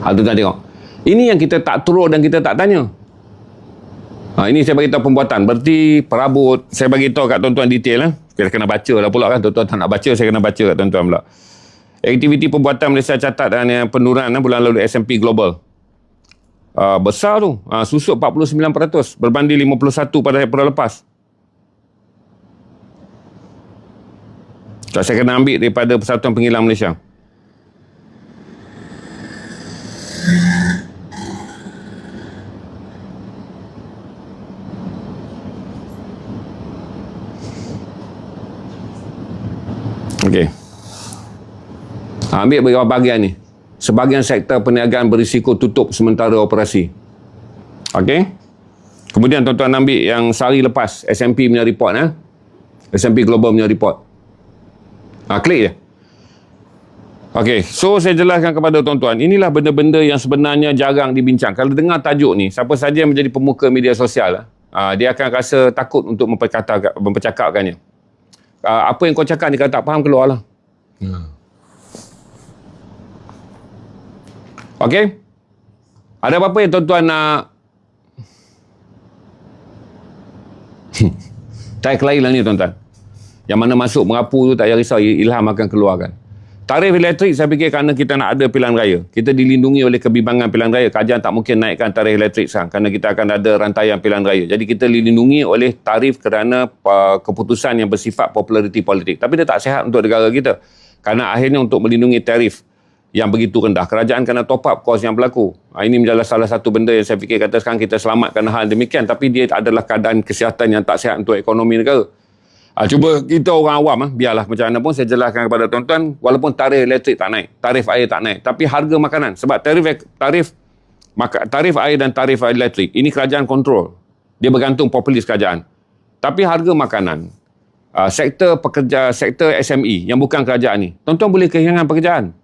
Tuan-tuan tengok. Ini yang kita tak turun dan kita tak tanya. Ini saya bagi tahu pembuatan. Berarti perabot, saya bagi tahu kat tuan-tuan detail. Kita kena baca lah pula kan. Tuan-tuan tak nak baca, saya kena baca kat tuan-tuan pula. Aktiviti pembuatan Malaysia catat dan penurunan bulan lalu S&P Global. Besar tu. Susut 49% berbanding 51% pada April lepas. Saya kena ambil daripada Persatuan Penghilang Malaysia. Okey. Ambil beberapa bahagian ni. Sebahagian sektor perniagaan berisiko tutup sementara operasi. Okey. Kemudian tuan-tuan ambil yang sehari lepas S&P punya report. S&P Global punya report. Klik je. Okey. So, saya jelaskan kepada tuan-tuan. Inilah benda-benda yang sebenarnya jarang dibincang. Kalau dengar tajuk ni, siapa saja yang menjadi pemuka media sosial, dia akan rasa takut untuk mempercakapkannya. Apa yang kau cakap ni, kalau tak faham, keluarlah. Okey? Ada apa-apa yang tuan-tuan nak tarik kelahi lah ni tuan-tuan. Yang mana masuk merapu tu tak payah risau, Ilham akan keluarkan. Tarif elektrik saya fikir kerana kita nak ada pilihan raya. Kita dilindungi oleh kebimbangan pilihan raya. Kerajaan tak mungkin naikkan tarif elektrik sekarang kerana kita akan ada rantaian pilihan raya. Jadi kita dilindungi oleh tarif kerana keputusan yang bersifat populariti politik. Tapi dia tak sihat untuk negara kita. Kerana akhirnya untuk melindungi tarif yang begitu rendah, kerajaan kena top up kos yang berlaku. Ini menjadi salah satu benda yang saya fikir kata sekarang kita selamatkan hal demikian. Tapi dia adalah keadaan kesihatan yang tak sihat untuk ekonomi negara. Cuba kita orang awam, biarlah macam mana pun saya jelaskan kepada tuan-tuan, walaupun tarif elektrik tak naik, tarif air tak naik, tapi harga makanan, sebab tarif air dan tarif elektrik, ini kerajaan kontrol. Dia bergantung populis kerajaan. Tapi harga makanan, sektor SME yang bukan kerajaan ni, tuan-tuan boleh kehilangan pekerjaan.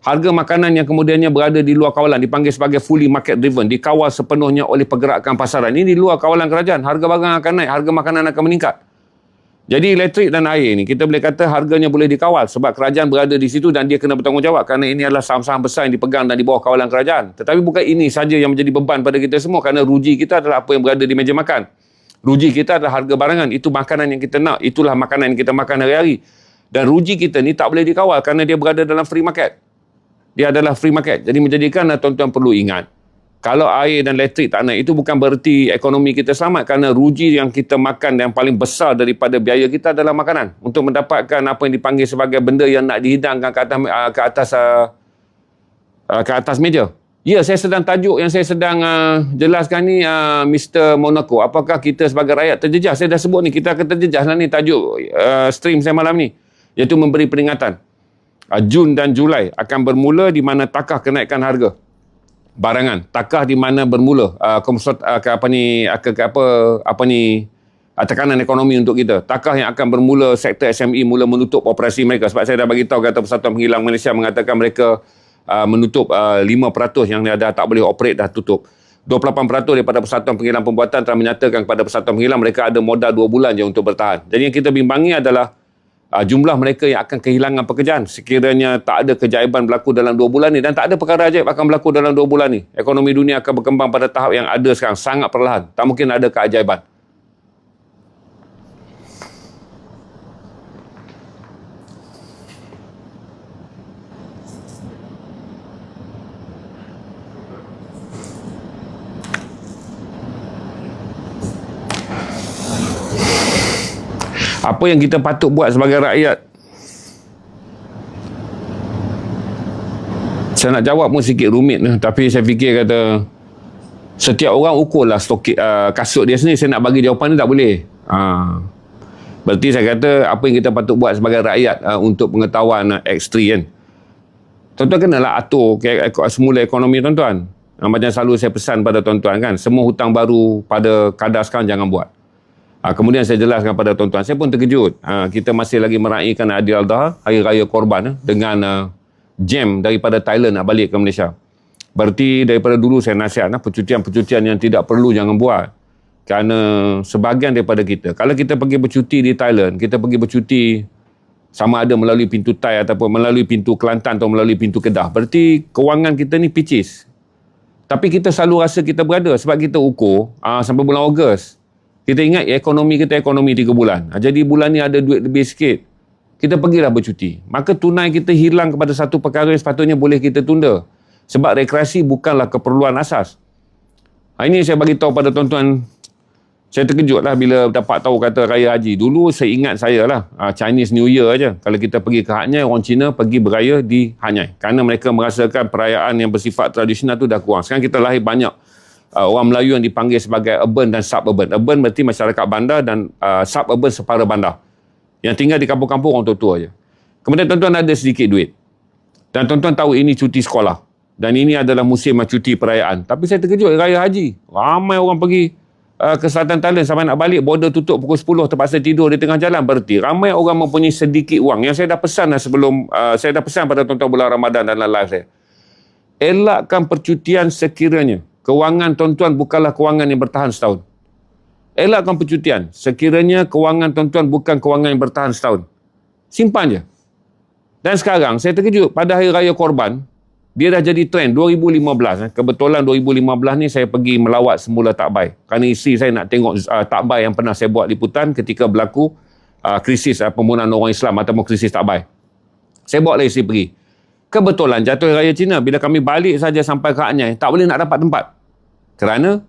Harga makanan yang kemudiannya berada di luar kawalan, dipanggil sebagai fully market driven, dikawal sepenuhnya oleh pergerakan pasaran. Ini di luar kawalan kerajaan, harga barang akan naik, harga makanan akan meningkat. Jadi elektrik dan air ni kita boleh kata harganya boleh dikawal sebab kerajaan berada di situ dan dia kena bertanggungjawab kerana ini adalah saham-saham besar yang dipegang dan di bawah kawalan kerajaan. Tetapi bukan ini saja yang menjadi beban pada kita semua kerana ruji kita adalah apa yang berada di meja makan. Ruji kita adalah harga barangan. Itu makanan yang kita nak. Itulah makanan yang kita makan hari-hari. Dan ruji kita ni tak boleh dikawal kerana dia berada dalam free market. Dia adalah free market. Jadi menjadikan tuan-tuan perlu ingat, kalau air dan elektrik tak naik, itu bukan bererti ekonomi kita selamat kerana ruji yang kita makan yang paling besar daripada biaya kita adalah makanan. Untuk mendapatkan apa yang dipanggil sebagai benda yang nak dihidangkan ke atas meja. Ya, saya sedang tajuk yang saya sedang jelaskan ni, Mr. Monaco. Apakah kita sebagai rakyat terjejas? Saya dah sebut ni, kita akan terjejas lah ni tajuk stream saya malam ni. Iaitu memberi peringatan. Jun dan Julai akan bermula di mana takah kenaikan harga barangan, takah di mana bermula tekanan ekonomi untuk kita. Takah yang akan bermula sektor SME mula menutup operasi mereka. Sebab saya dah bagi tahu kata Persatuan Penghilang Malaysia mengatakan mereka menutup 5% yang dah tak boleh operate dah tutup. 28% daripada Persatuan Penghilang Pembuatan telah menyatakan kepada Persatuan Penghilang mereka ada modal 2 bulan je untuk bertahan. Jadi yang kita bimbangi adalah jumlah mereka yang akan kehilangan pekerjaan sekiranya tak ada keajaiban berlaku dalam 2 bulan ni, dan tak ada perkara ajaib akan berlaku dalam 2 bulan ni. Ekonomi dunia akan berkembang pada tahap yang ada sekarang, sangat perlahan. Tak mungkin ada keajaiban. Apa yang kita patut buat sebagai rakyat? Saya nak jawab pun sikit rumit, tapi saya fikir kata setiap orang ukurlah kasut dia sendiri. Saya nak bagi jawapan ni tak boleh. Berarti saya kata apa yang kita patut buat sebagai rakyat untuk pengetahuan X3 kan. Tuan-tuan kenalah atur semula ekonomi tuan-tuan. Macam selalu saya pesan pada tuan-tuan kan, semua hutang baru pada kadar sekarang jangan buat. Kemudian saya jelaskan pada tuan-tuan, saya pun terkejut. Kita masih lagi meraihkan Aidiladha, Hari Raya Korban, dengan jam daripada Thailand nak balik ke Malaysia. Berarti daripada dulu saya nasihat, percutian-percutian yang tidak perlu jangan buat. Kerana sebahagian daripada kita, kalau kita pergi bercuti di Thailand, kita pergi bercuti Sama ada melalui pintu Tai ataupun melalui pintu Kelantan atau melalui pintu Kedah. Berarti kewangan kita ni picis. Tapi kita selalu rasa kita berada sebab kita ukur sampai bulan Ogos. Kita ingat ekonomi kita ekonomi 3 bulan. Jadi bulan ni ada duit lebih sikit. Kita pergilah bercuti. Maka tunai kita hilang kepada satu perkara yang sepatutnya boleh kita tunda. Sebab rekreasi bukanlah keperluan asas. Ini saya bagi tahu pada tuan-tuan. Saya terkejut lah bila dapat tahu kata Raya Haji. Dulu saya ingat saya lah, Chinese New Year aja. Kalau kita pergi ke Hanyai, orang Cina pergi beraya di Hanyai. Kerana mereka merasakan perayaan yang bersifat tradisional tu dah kurang. Sekarang kita lahir banyak orang Melayu yang dipanggil sebagai urban dan suburban. Urban berarti masyarakat bandar dan suburban separa bandar. Yang tinggal di kampung-kampung orang tua-tua aja. Kemudian tuan-tuan ada sedikit duit. Dan tuan-tuan tahu ini cuti sekolah. Dan ini adalah musim cuti perayaan. Tapi saya terkejut, Raya Haji. Ramai orang pergi ke Selatan Thailand sampai nak balik, border tutup pukul 10, terpaksa tidur di tengah jalan. Berarti ramai orang mempunyai sedikit wang. Yang saya dah pesan sebelum, saya dah pesan pada tuan-tuan bulan Ramadan dalam live saya. Elakkan percutian sekiranya kewangan tuan-tuan bukanlah kewangan yang bertahan setahun. Elakkan percutian sekiranya kewangan tuan-tuan bukan kewangan yang bertahan setahun. Simpan je. Dan sekarang saya terkejut pada Hari Raya Korban, dia dah jadi trend 2015. Kebetulan 2015 ni saya pergi melawat semula Tak Bai. Kerana isteri saya nak tengok Tak Bai yang pernah saya buat liputan ketika berlaku krisis pembunuhan orang Islam ataupun krisis Tak Bai. Saya bawa lah isteri pergi. Kebetulan jatuh Raya Cina, bila kami balik saja sampai ke Hanyai, tak boleh nak dapat tempat. Kerana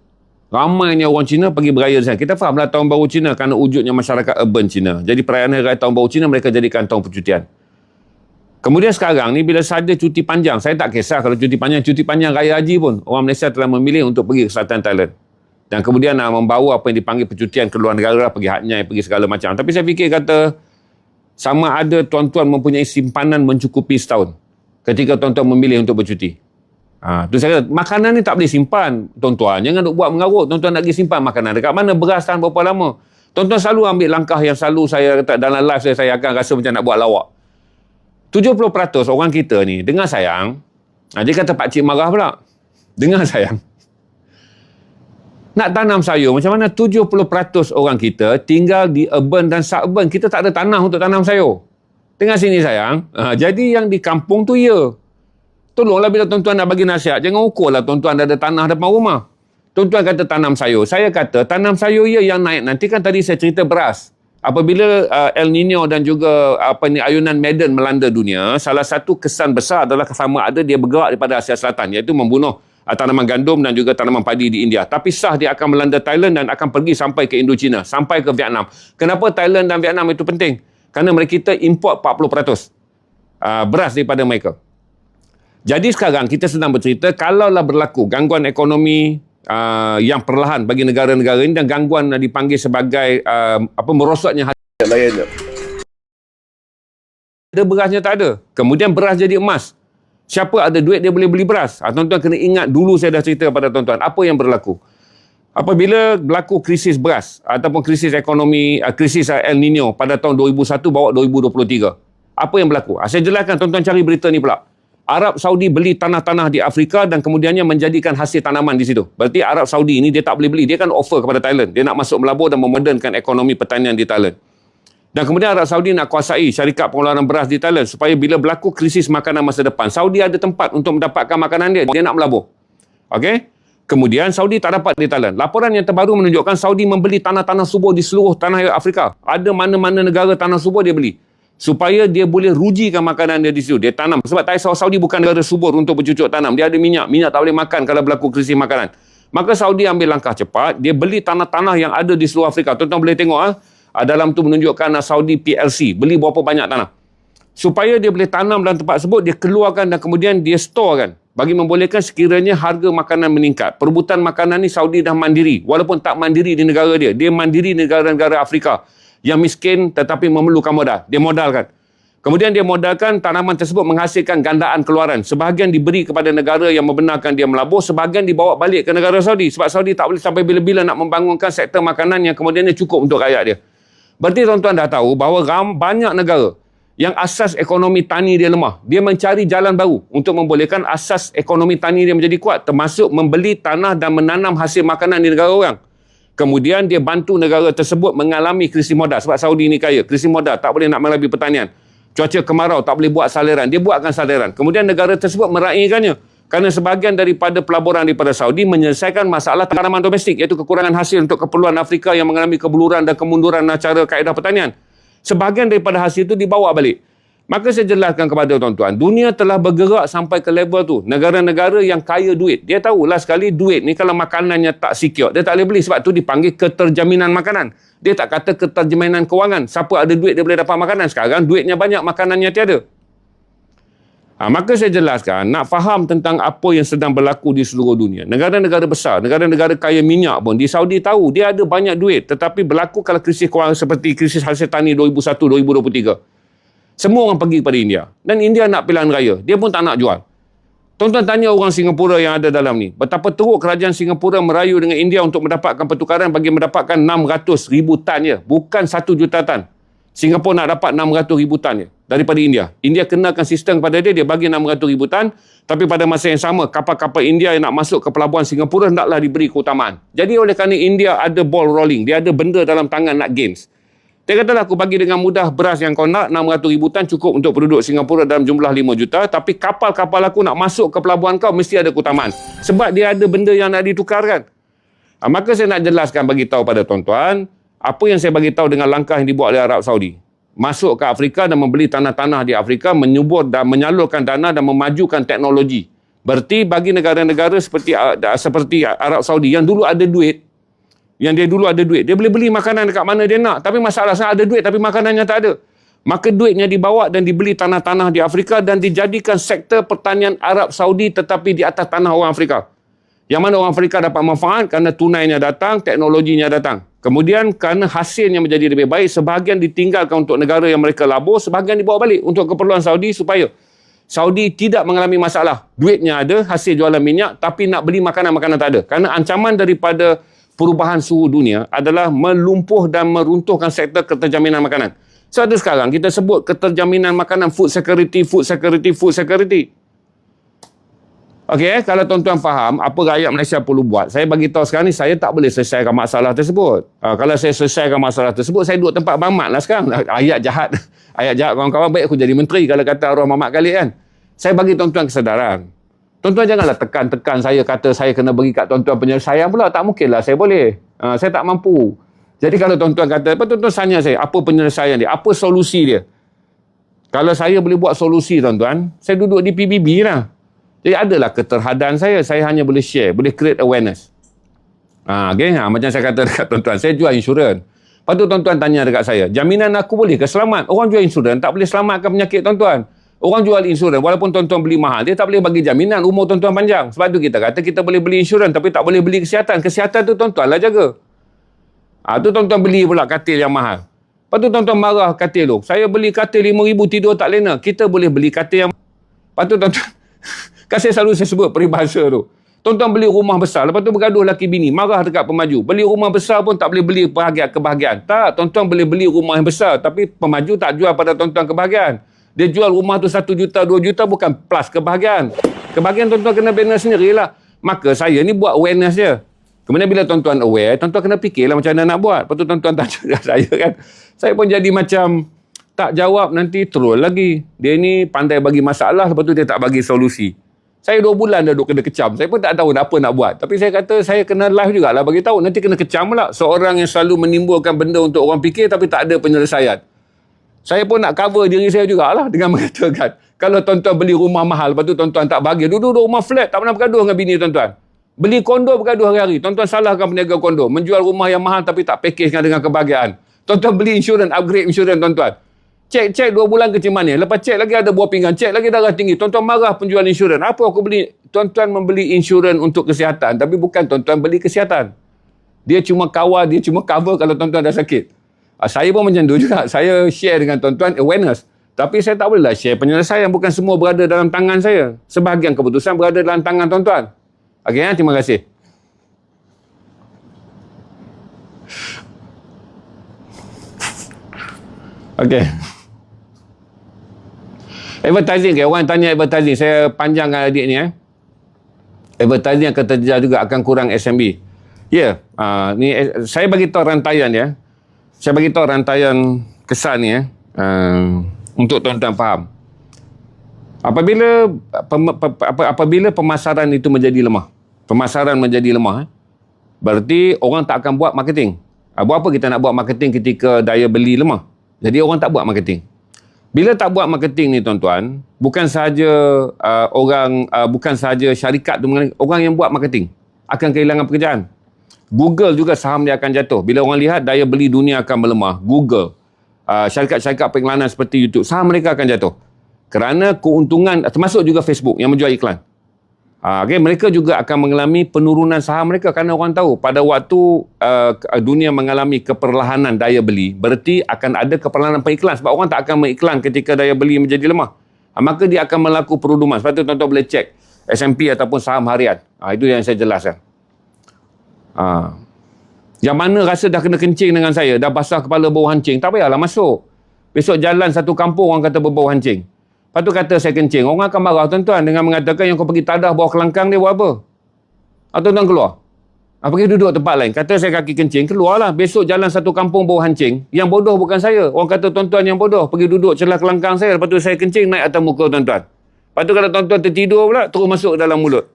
ramainya orang Cina pergi beraya di sana. Kita fahamlah Tahun Baru Cina kerana wujudnya masyarakat urban Cina. Jadi perayaan Hari Raya Tahun Baru Cina mereka jadikan tahun percutian. Kemudian sekarang ni bila ada cuti panjang, saya tak kisah kalau cuti panjang Raya Haji pun, orang Malaysia telah memilih untuk pergi ke Selatan Thailand. Dan kemudian membawa apa yang dipanggil percutian ke luar negara, pergi Hanyai, pergi segala macam. Tapi saya fikir kata, sama ada tuan-tuan mempunyai simpanan mencukupi setahun ketika tuan-tuan memilih untuk bercuti. Tu saya kata, makanan ni tak boleh simpan, tuan-tuan. Jangan duk buat mengarut, tuan-tuan nak pergi simpan makanan. Dekat mana beras tahan berapa lama? Tuan-tuan selalu ambil langkah yang selalu saya kata dalam live saya akan rasa macam nak buat lawak. 70% orang kita ni dengar sayang, dia kata pakcik marah pula. Dengar sayang. Nak tanam sayur, macam mana 70% orang kita tinggal di urban dan suburban. Kita tak ada tanah untuk tanam sayur. Dengar sini sayang. Jadi yang di kampung tu ya. Tolonglah bila tuan-tuan nak bagi nasihat, jangan ukurlah tuan-tuan ada tanah depan rumah. Tuan-tuan kata tanam sayur. Saya kata tanam sayur ya yang naik. Nanti kan tadi saya cerita beras. Apabila El Nino dan juga ayunan Medan melanda dunia, salah satu kesan besar adalah sama ada dia bergerak daripada Asia Selatan, iaitu membunuh tanaman gandum dan juga tanaman padi di India. Tapi sah dia akan melanda Thailand dan akan pergi sampai ke Indochina, sampai ke Vietnam. Kenapa Thailand dan Vietnam itu penting? Kerana mereka kita import 40% beras daripada mereka. Jadi sekarang kita sedang bercerita, kalaulah berlaku gangguan ekonomi yang perlahan bagi negara-negara ini dan gangguan dipanggil sebagai merosotnya harga layan. Ada berasnya tak ada. Kemudian beras jadi emas. Siapa ada duit dia boleh beli beras. Tuan-tuan kena ingat dulu saya dah cerita pada tuan-tuan apa yang berlaku. Apabila berlaku krisis beras ataupun krisis ekonomi, krisis El Nino pada tahun 2001 bawa 2023. Apa yang berlaku? Saya jelaskan, tuan-tuan cari berita ni pula. Arab Saudi beli tanah-tanah di Afrika dan kemudiannya menjadikan hasil tanaman di situ. Berarti Arab Saudi ini dia tak boleh beli. Dia kan offer kepada Thailand. Dia nak masuk melabur dan memodernkan ekonomi pertanian di Thailand. Dan kemudian Arab Saudi nak kuasai syarikat pengeluaran beras di Thailand supaya bila berlaku krisis makanan masa depan, Saudi ada tempat untuk mendapatkan makanan dia. Dia nak melabur. Okey? Kemudian Saudi tak dapat di Thailand. Laporan yang terbaru menunjukkan Saudi membeli tanah-tanah subur di seluruh tanah Afrika. Ada mana-mana negara tanah subur dia beli. Supaya dia boleh rujikan makanan dia di situ. Dia tanam. Sebab Saudi bukan negara subur untuk bercucuk tanam. Dia ada minyak. Minyak tak boleh makan kalau berlaku krisis makanan. Maka Saudi ambil langkah cepat. Dia beli tanah-tanah yang ada di seluruh Afrika. Tuan-tuan boleh tengok. Dalam tu menunjukkan Saudi PLC. Beli berapa banyak tanah. Supaya dia boleh tanam dalam tempat tersebut. Dia keluarkan dan kemudian dia storekan. Bagi membolehkan sekiranya harga makanan meningkat. Perebutan makanan ni Saudi dah mandiri. Walaupun tak mandiri di negara dia. Dia mandiri negara-negara Afrika. Yang miskin tetapi memerlukan modal. Dia modalkan. Kemudian dia modalkan tanaman tersebut menghasilkan gandaan keluaran. Sebahagian diberi kepada negara yang membenarkan dia melabur. Sebahagian dibawa balik ke negara Saudi. Sebab Saudi tak boleh sampai bila-bila nak membangunkan sektor makanan yang kemudiannya cukup untuk rakyat dia. Berarti tuan-tuan dah tahu bahawa banyak negara yang asas ekonomi tani dia lemah. Dia mencari jalan baru untuk membolehkan asas ekonomi tani dia menjadi kuat. Termasuk membeli tanah dan menanam hasil makanan di negara orang. Kemudian dia bantu negara tersebut mengalami krisis modal. Sebab Saudi ni kaya. Krisis modal. Tak boleh nak melalui pertanian. Cuaca kemarau tak boleh buat saliran. Dia buatkan saliran. Kemudian negara tersebut meraihkannya. Kerana sebahagian daripada pelaburan daripada Saudi menyelesaikan masalah tanaman domestik, iaitu kekurangan hasil untuk keperluan Afrika yang mengalami kebuluran dan kemunduran cara kaedah pertanian. Sebahagian daripada hasil itu dibawa balik. Maka saya jelaskan kepada tuan-tuan, dunia telah bergerak sampai ke level tu. Negara-negara yang kaya duit, dia tahulah sekali duit ni kalau makanannya tak secure, dia tak boleh beli. Sebab tu dipanggil keterjaminan makanan. Dia tak kata keterjaminan kewangan. Siapa ada duit dia boleh dapat makanan. Sekarang duitnya banyak, makanannya tiada. Maka saya jelaskan, nak faham tentang apa yang sedang berlaku di seluruh dunia. Negara-negara besar, negara-negara kaya minyak pun, di Saudi tahu dia ada banyak duit. Tetapi berlaku kalau krisis kewangan seperti krisis hasil tani 2001-2023. Semua orang pergi kepada India. Dan India nak pilihan raya. Dia pun tak nak jual. Tuan-tuan tanya orang Singapura yang ada dalam ni. Betapa teruk kerajaan Singapura merayu dengan India untuk mendapatkan pertukaran bagi mendapatkan 600,000 tan je. Bukan 1 juta tan. Singapura nak dapat 600,000 tan je daripada India. India kenakan sistem kepada dia, dia bagi 600,000 tan. Tapi pada masa yang sama, kapal-kapal India yang nak masuk ke pelabuhan Singapura hendaklah diberi keutamaan. Jadi oleh kerana India ada ball rolling, dia ada benda dalam tangan nak gains. Dia katalah, aku bagi dengan mudah beras yang kau nak, 600,000 tan cukup untuk penduduk Singapura dalam jumlah 5 juta. Tapi kapal-kapal aku nak masuk ke pelabuhan kau, mesti ada keutamaan. Sebab dia ada benda yang nak ditukarkan. Maka saya nak jelaskan, bagi tahu pada tuan-tuan, apa yang saya bagi tahu dengan langkah yang dibuat oleh Arab Saudi. Masuk ke Afrika dan membeli tanah-tanah di Afrika, menyubur dan menyalurkan dana dan memajukan teknologi. Berarti bagi negara-negara seperti Arab Saudi yang dulu ada duit, dia boleh beli makanan dekat mana dia nak. Tapi masalah ada duit tapi makanannya tak ada. Maka duitnya dibawa dan dibeli tanah-tanah di Afrika dan dijadikan sektor pertanian Arab Saudi tetapi di atas tanah orang Afrika. Yang mana orang Afrika dapat manfaat kerana tunainya datang, teknologinya datang. Kemudian kerana hasilnya menjadi lebih baik, sebahagian ditinggalkan untuk negara yang mereka labur, sebahagian dibawa balik untuk keperluan Saudi supaya Saudi tidak mengalami masalah. Duitnya ada, hasil jualan minyak, tapi nak beli makanan-makanan tak ada. Kerana ancaman daripada perubahan suhu dunia adalah melumpuh dan meruntuhkan sektor keterjaminan makanan. So ada sekarang kita sebut keterjaminan makanan, food security. Okey, kalau tuan-tuan faham apa rakyat Malaysia perlu buat, saya bagi tahu sekarang ni, saya tak boleh selesaikan masalah tersebut. Kalau saya selesaikan masalah tersebut, saya duduk tempat Mamat lah sekarang. Ayat jahat kawan-kawan, baik aku jadi menteri kalau kata arwah Mamat Khalid kan. Saya bagi tuan-tuan kesedaran. Tuan-tuan janganlah tekan-tekan saya, kata saya kena bagi kat tuan-tuan penyelesaian pula. Tak mungkinlah saya boleh. Saya tak mampu. Jadi kalau tuan-tuan kata, tuan-tuan tanya saya, apa penyelesaian dia? Apa solusi dia? Kalau saya boleh buat solusi, tuan-tuan, saya duduk di PBB lah. Jadi adalah keterhadan saya. Saya hanya boleh share, boleh create awareness. Okay? Macam saya kata dekat tuan-tuan, saya jual insurans. Lepas tu tuan-tuan tanya dekat saya, jaminan aku boleh ke selamat? Orang jual insurans tak boleh selamatkan penyakit tuan-tuan. Orang jual insurans, walaupun tuan-tuan beli mahal, dia tak boleh bagi jaminan umur tuan-tuan panjang. Sebab tu kita kata kita boleh beli insurans tapi tak boleh beli kesihatan. Kesihatan tu tuan-tuan lah jaga. Tu tuan-tuan beli pula katil yang mahal. Lepas tu tuan-tuan marah katil tu. Saya beli katil 5,000 tidur tak lena. Kita boleh beli katil yang... Lepas tu tuan-tuan... Kan saya selalu sebut peribahasa tu. Tuan-tuan beli rumah besar, lepas tu bergaduh laki bini, marah dekat pemaju. Beli rumah besar pun tak boleh beli kebahagiaan. Tak, tuan-tuan boleh beli rumah yang besar tapi pemaju tak jual pada tuan-tuan kebahagiaan. Dia jual rumah tu 1 juta, 2 juta bukan plus kebahagiaan. Kebahagiaan tuan-tuan kena bina sendirilah. Maka saya ni buat awareness je. Kemudian bila tuan-tuan aware, tuan-tuan kena fikirlah macam mana nak buat. Lepas tu tuan-tuan tanya saya kan. Saya pun jadi macam tak jawab, nanti troll lagi. Dia ni pandai bagi masalah, lepas tu dia tak bagi solusi. Saya 2 bulan dah duduk kena kecam. Saya pun tak tahu apa nak buat. Tapi saya kata saya kena live jugalah bagi tahu. Nanti kena kecam pula. Seorang yang selalu menimbulkan benda untuk orang fikir tapi tak ada penyelesaian. Saya pun nak cover diri saya jugalah dengan mengatakan, kalau tuan-tuan beli rumah mahal, lepas tu tuan-tuan tak bahagia, duduk rumah flat, tak pernah bergaduh dengan bini tuan-tuan. Beli kondo bergaduh hari-hari. Tuan-tuan salahkan peniaga kondo. Menjual rumah yang mahal tapi tak package dengan kebahagiaan. Tuan-tuan beli insurans, upgrade insurans tuan-tuan. Cek 2 bulan kecil manis. Lepas cek lagi ada buah pinggang. Cek lagi darah tinggi. Tuan-tuan marah penjual insurans. Apa aku beli? Tuan-tuan membeli insurans untuk kesihatan. Tapi bukan tuan-tuan beli kesihatan. Dia cuma kawal, dia cuma cover kalau tuan-tuan dah sakit. Saya pun macam tu juga. Saya share dengan tuan-tuan awareness. Tapi saya tak bolehlah share penyelesaian. Bukan semua berada dalam tangan saya. Sebahagian keputusan berada dalam tangan tuan-tuan. Okey, terima kasih. Okey. Advertising, orang tanya advertising. Saya panjangkan adik ni. Advertising akan terjejas juga, akan kurang SMB. Ya, ni saya bagi tahu rantaian ya. Saya bagi tahu rantaian kesan ni Untuk tuan-tuan faham. Apabila pemasaran itu menjadi lemah, berarti orang tak akan buat marketing. Buat apa kita nak buat marketing ketika daya beli lemah? Jadi orang tak buat marketing. Bila tak buat marketing ni tuan-tuan, bukan sahaja syarikat tu, orang yang buat marketing akan kehilangan pekerjaan. Google juga saham dia akan jatuh. Bila orang lihat daya beli dunia akan melemah, Google, syarikat-syarikat pengiklanan seperti YouTube, saham mereka akan jatuh. Kerana keuntungan, termasuk juga Facebook yang menjual iklan. Okay, mereka juga akan mengalami penurunan saham mereka kerana orang tahu pada waktu dunia mengalami keperlahanan daya beli, berarti akan ada keperlahanan pengiklan sebab orang tak akan mengiklan ketika daya beli menjadi lemah. Maka dia akan melakukan peruduman. Sebab tu tuan-tuan boleh cek S&P ataupun saham harian. Itu yang saya jelaskan. Yang mana rasa dah kena kencing dengan saya, dah basah kepala bau hancing, tak payahlah masuk. Besok jalan satu kampung orang kata berbau hancing. Lepas tu kata saya kencing. Orang akan marah tuan-tuan dengan mengatakan yang kau pergi tadah bawah kelangkang dia buat apa? Tuan-tuan keluar. Pergi duduk tempat lain. Kata saya kaki kencing, keluarlah. Besok jalan satu kampung bau hancing. Yang bodoh bukan saya. Orang kata tuan-tuan yang bodoh. Pergi duduk celah kelangkang saya. Lepas tu saya kencing naik atas muka tuan-tuan. Lepas tu kalau tuan-tuan tertidur pula, terus masuk ke dalam mulut.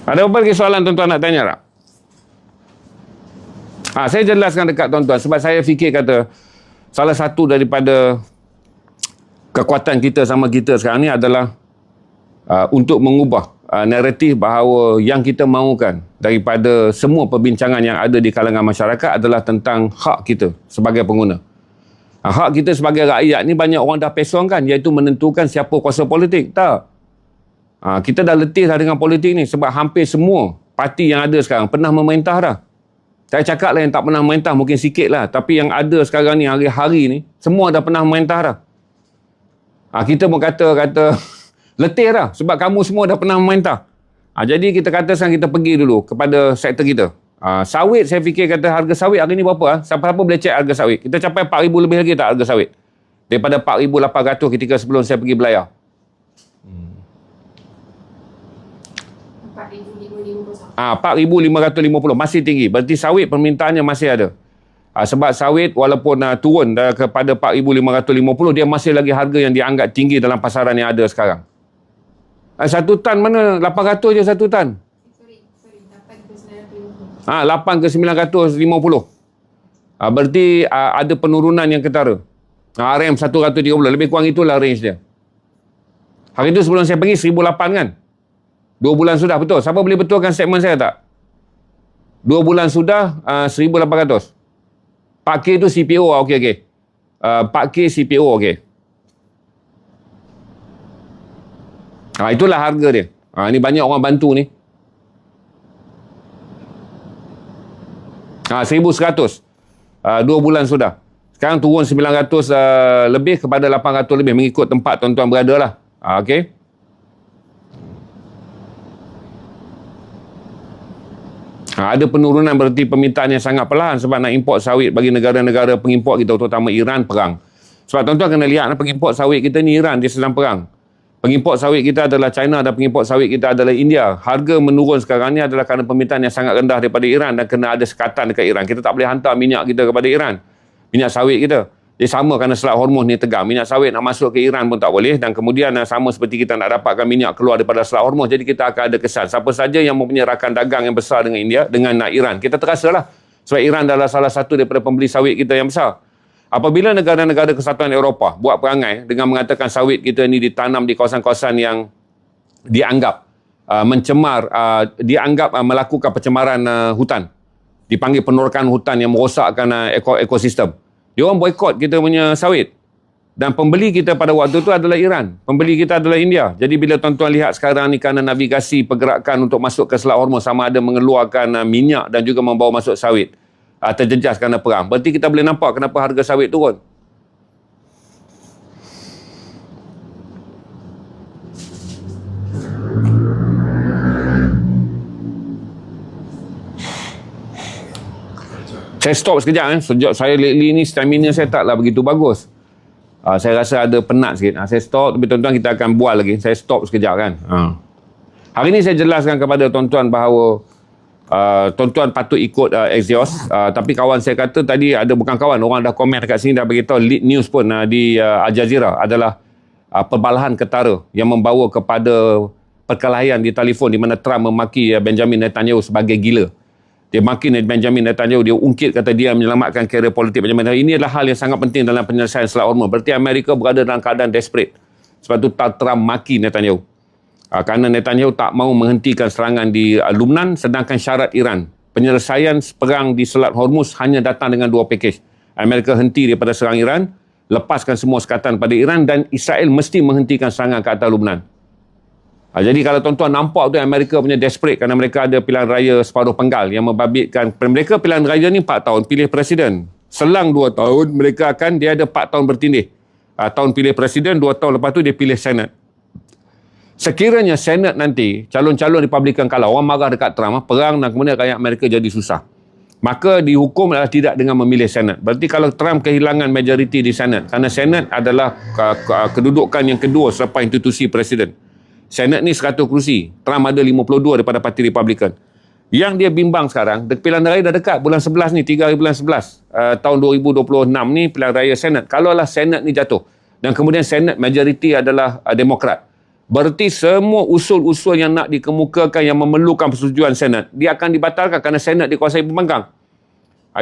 Ada apa lagi soalan tuan-tuan nak tanya tak? Saya jelaskan dekat tuan-tuan sebab saya fikir kata salah satu daripada kekuatan kita sama kita sekarang ni adalah untuk mengubah naratif bahawa yang kita mahukan daripada semua perbincangan yang ada di kalangan masyarakat adalah tentang hak kita sebagai pengguna. Hak kita sebagai rakyat ni banyak orang dah pesongkan, iaitu menentukan siapa kuasa politik. Tak. Kita dah letih dah dengan politik ni sebab hampir semua parti yang ada sekarang pernah memerintah dah. Saya cakap lah yang tak pernah memerintah mungkin sikit lah. Tapi yang ada sekarang ni, hari-hari ni, semua dah pernah memerintah dah. Kita pun kata letih dah. Sebab kamu semua dah pernah memerintah. Jadi kita kata sekarang kita pergi dulu kepada sektor kita. Sawit, saya fikir kata harga sawit hari ni berapa? Siapa-siapa boleh cek harga sawit. Kita capai 4,000 lebih lagi tak harga sawit? Daripada 4,800 ketika sebelum saya pergi belayar. 4,550 masih tinggi. Berarti sawit permintaannya masih ada. Sebab sawit walaupun turun kepada 4,550, dia masih lagi harga yang dianggap tinggi dalam pasaran yang ada sekarang. Satu tan mana? 800 je satu tan. 8 ke 950. Berarti ada penurunan yang ketara. RM 130. Lebih kurang itulah range dia. Hari itu sebelum saya pergi 1,800 kan? 2 bulan sudah, betul. Siapa boleh betulkan statement saya tak? 2 bulan sudah 1,800. 4K tu CPO lah, okey. 4K CPO, okey. Itulah harga dia. Ni banyak orang bantu ni. 1,100. 2 bulan sudah. Sekarang turun 900 lebih kepada 800 lebih. Mengikut tempat tuan-tuan berada lah. Okey. Ada penurunan berarti permintaan yang sangat perlahan sebab nak import sawit bagi negara-negara pengimport kita, terutama Iran, perang. Sebab tuan-tuan kena lihat pengimport sawit kita ni Iran, dia sedang perang. Pengimport sawit kita adalah China dan pengimport sawit kita adalah India. Harga menurun sekarang ni adalah kerana permintaan yang sangat rendah daripada Iran dan kena ada sekatan dekat Iran. Kita tak boleh hantar minyak kita kepada Iran. Minyak sawit kita. Dia sama kerana Selat Hormuz ni tegang. Minyak sawit nak masuk ke Iran pun tak boleh. Dan kemudian sama seperti kita nak dapatkan minyak keluar daripada Selat Hormuz. Jadi kita akan ada kesan. Siapa saja yang mempunyai rakan dagang yang besar dengan India, dengan Iran, kita terasalah. Sebab Iran adalah salah satu daripada pembeli sawit kita yang besar. Apabila negara-negara Kesatuan Eropah buat perangai dengan mengatakan sawit kita ni ditanam di kawasan-kawasan yang dianggap mencemar, dianggap melakukan pencemaran hutan. Dipanggil penorokan hutan yang merosakkan ekosistem. Dia orang boikot kita punya sawit. Dan pembeli kita pada waktu itu adalah Iran. Pembeli kita adalah India. Jadi bila tuan-tuan lihat sekarang ni kerana navigasi pergerakan untuk masuk ke Selat Hormuz sama ada mengeluarkan minyak dan juga membawa masuk sawit, terjejas kerana perang. Berarti kita boleh nampak kenapa harga sawit turun. Saya stop sekejap Sejak saya lately ni stamina saya taklah begitu bagus. Saya rasa ada penat sikit. Saya stop, tapi tuan-tuan kita akan buat lagi. Saya stop sekejap kan. Hari ni saya jelaskan kepada tuan-tuan bahawa Tuan-tuan patut ikut Axios. Tapi kawan saya kata tadi, ada bukan kawan, orang dah komen dekat sini, dah beritahu lead news pun di Al Jazeera adalah perbalahan ketara yang membawa kepada perkelahian di telefon di mana Trump memaki Benjamin Netanyahu sebagai gila. Dia maki Benjamin Netanyahu, dia ungkit kata dia menyelamatkan karier politik Benjamin Netanyahu. Ini adalah hal yang sangat penting dalam penyelesaian Selat Hormuz. Berarti Amerika berada dalam keadaan desperate. Sebab itu Trump maki Netanyahu. Kerana Netanyahu tak mahu menghentikan serangan di Lebanon, sedangkan syarat Iran penyelesaian perang di Selat Hormuz hanya datang dengan dua pakej. Amerika henti daripada serang Iran, lepaskan semua sekatan pada Iran, dan Israel mesti menghentikan serangan ke atas Lebanon. Jadi kalau tuan-tuan nampak tu Amerika punya desperate kerana mereka ada pilihan raya separuh penggal yang membabitkan mereka. Pilihan raya ni 4 tahun pilih presiden. Selang 2 tahun dia ada 4 tahun bertindih. Tahun pilih presiden, 2 tahun lepas tu dia pilih Senat. Sekiranya Senat nanti calon-calon Republikan kalah, orang marah dekat Trump, perang dan kemudian rakyat Amerika jadi susah, maka dihukum adalah tidak dengan memilih Senat. Berarti kalau Trump kehilangan majoriti di Senat, kerana Senat adalah kedudukan yang kedua selepas institusi presiden. Senat ni 100 kerusi, Trump ada 52 daripada parti Republikan. Yang dia bimbang sekarang, pilihan raya dah dekat bulan 11 ni, 3 hari bulan 11 tahun 2026 ni pilihan raya Senat. Kalaulah Senat ni jatuh dan kemudian Senat majoriti adalah Demokrat, berarti semua usul-usul yang nak dikemukakan yang memerlukan persetujuan Senat, dia akan dibatalkan kerana Senat dikuasai pembangkang.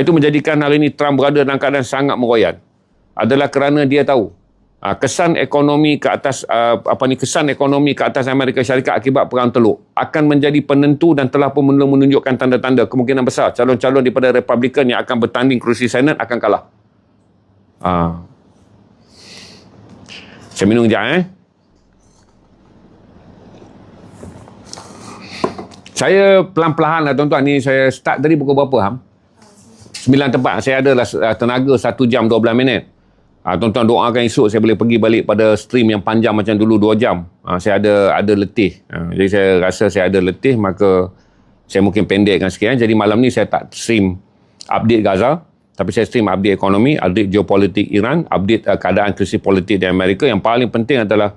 Itu menjadikan hari ini Trump berada dalam keadaan sangat meroyan. Adalah kerana dia tahu kesan ekonomi ke atas kesan ekonomi ke atas Amerika Syarikat akibat perang Teluk akan menjadi penentu dan telah pun menunjukkan tanda-tanda kemungkinan besar calon-calon daripada Republikan yang akan bertanding kerusi Senat akan kalah. Saya minum sekejap Saya pelan-pelan lah tuan-tuan ni. Saya start tadi pukul berapa Ham? 9 tepat. Saya adalah tenaga 1 jam 12 minit. Tuan-tuan doakan esok saya boleh pergi balik pada stream yang panjang macam dulu 2 jam. Saya ada letih. Jadi saya rasa saya ada letih, maka saya mungkin pendekkan sikit. Jadi malam ni saya tak stream update Gaza, tapi saya stream update ekonomi, update geopolitik Iran, update keadaan krisis politik di Amerika. Yang paling penting adalah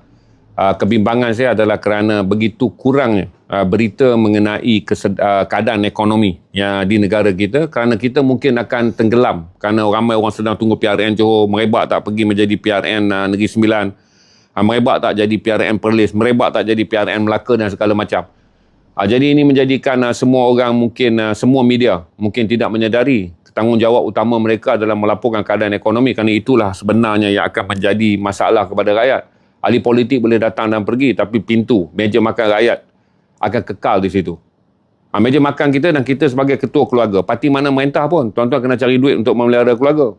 kebimbangan saya adalah kerana begitu kurangnya berita mengenai keadaan ekonomi yang di negara kita, kerana kita mungkin akan tenggelam kerana ramai orang sedang tunggu PRN Johor, merebak tak pergi menjadi PRN Negeri Sembilan, merebak tak jadi PRN Perlis, merebak tak jadi PRN Melaka dan segala macam. Jadi ini menjadikan semua orang mungkin, semua media mungkin tidak menyedari tanggungjawab utama mereka dalam melaporkan keadaan ekonomi, kerana itulah sebenarnya yang akan menjadi masalah kepada rakyat. Ahli politik boleh datang dan pergi, tapi pintu meja makan rakyat akan kekal di situ. Meja makan kita, dan kita sebagai ketua keluarga, parti mana merintah pun, tuan-tuan kena cari duit untuk memelihara keluarga.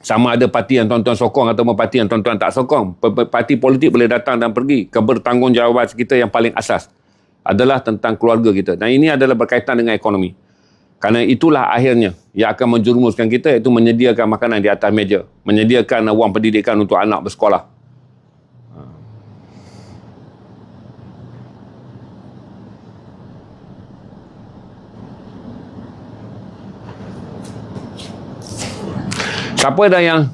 Sama ada parti yang tuan-tuan sokong atau parti yang tuan-tuan tak sokong. Parti politik boleh datang dan pergi. Kebertanggungjawab kita yang paling asas adalah tentang keluarga kita. Dan ini adalah berkaitan dengan ekonomi. Kerana itulah akhirnya yang akan menjerumuskan kita, iaitu menyediakan makanan di atas meja, menyediakan wang pendidikan untuk anak bersekolah. Siapa dah yang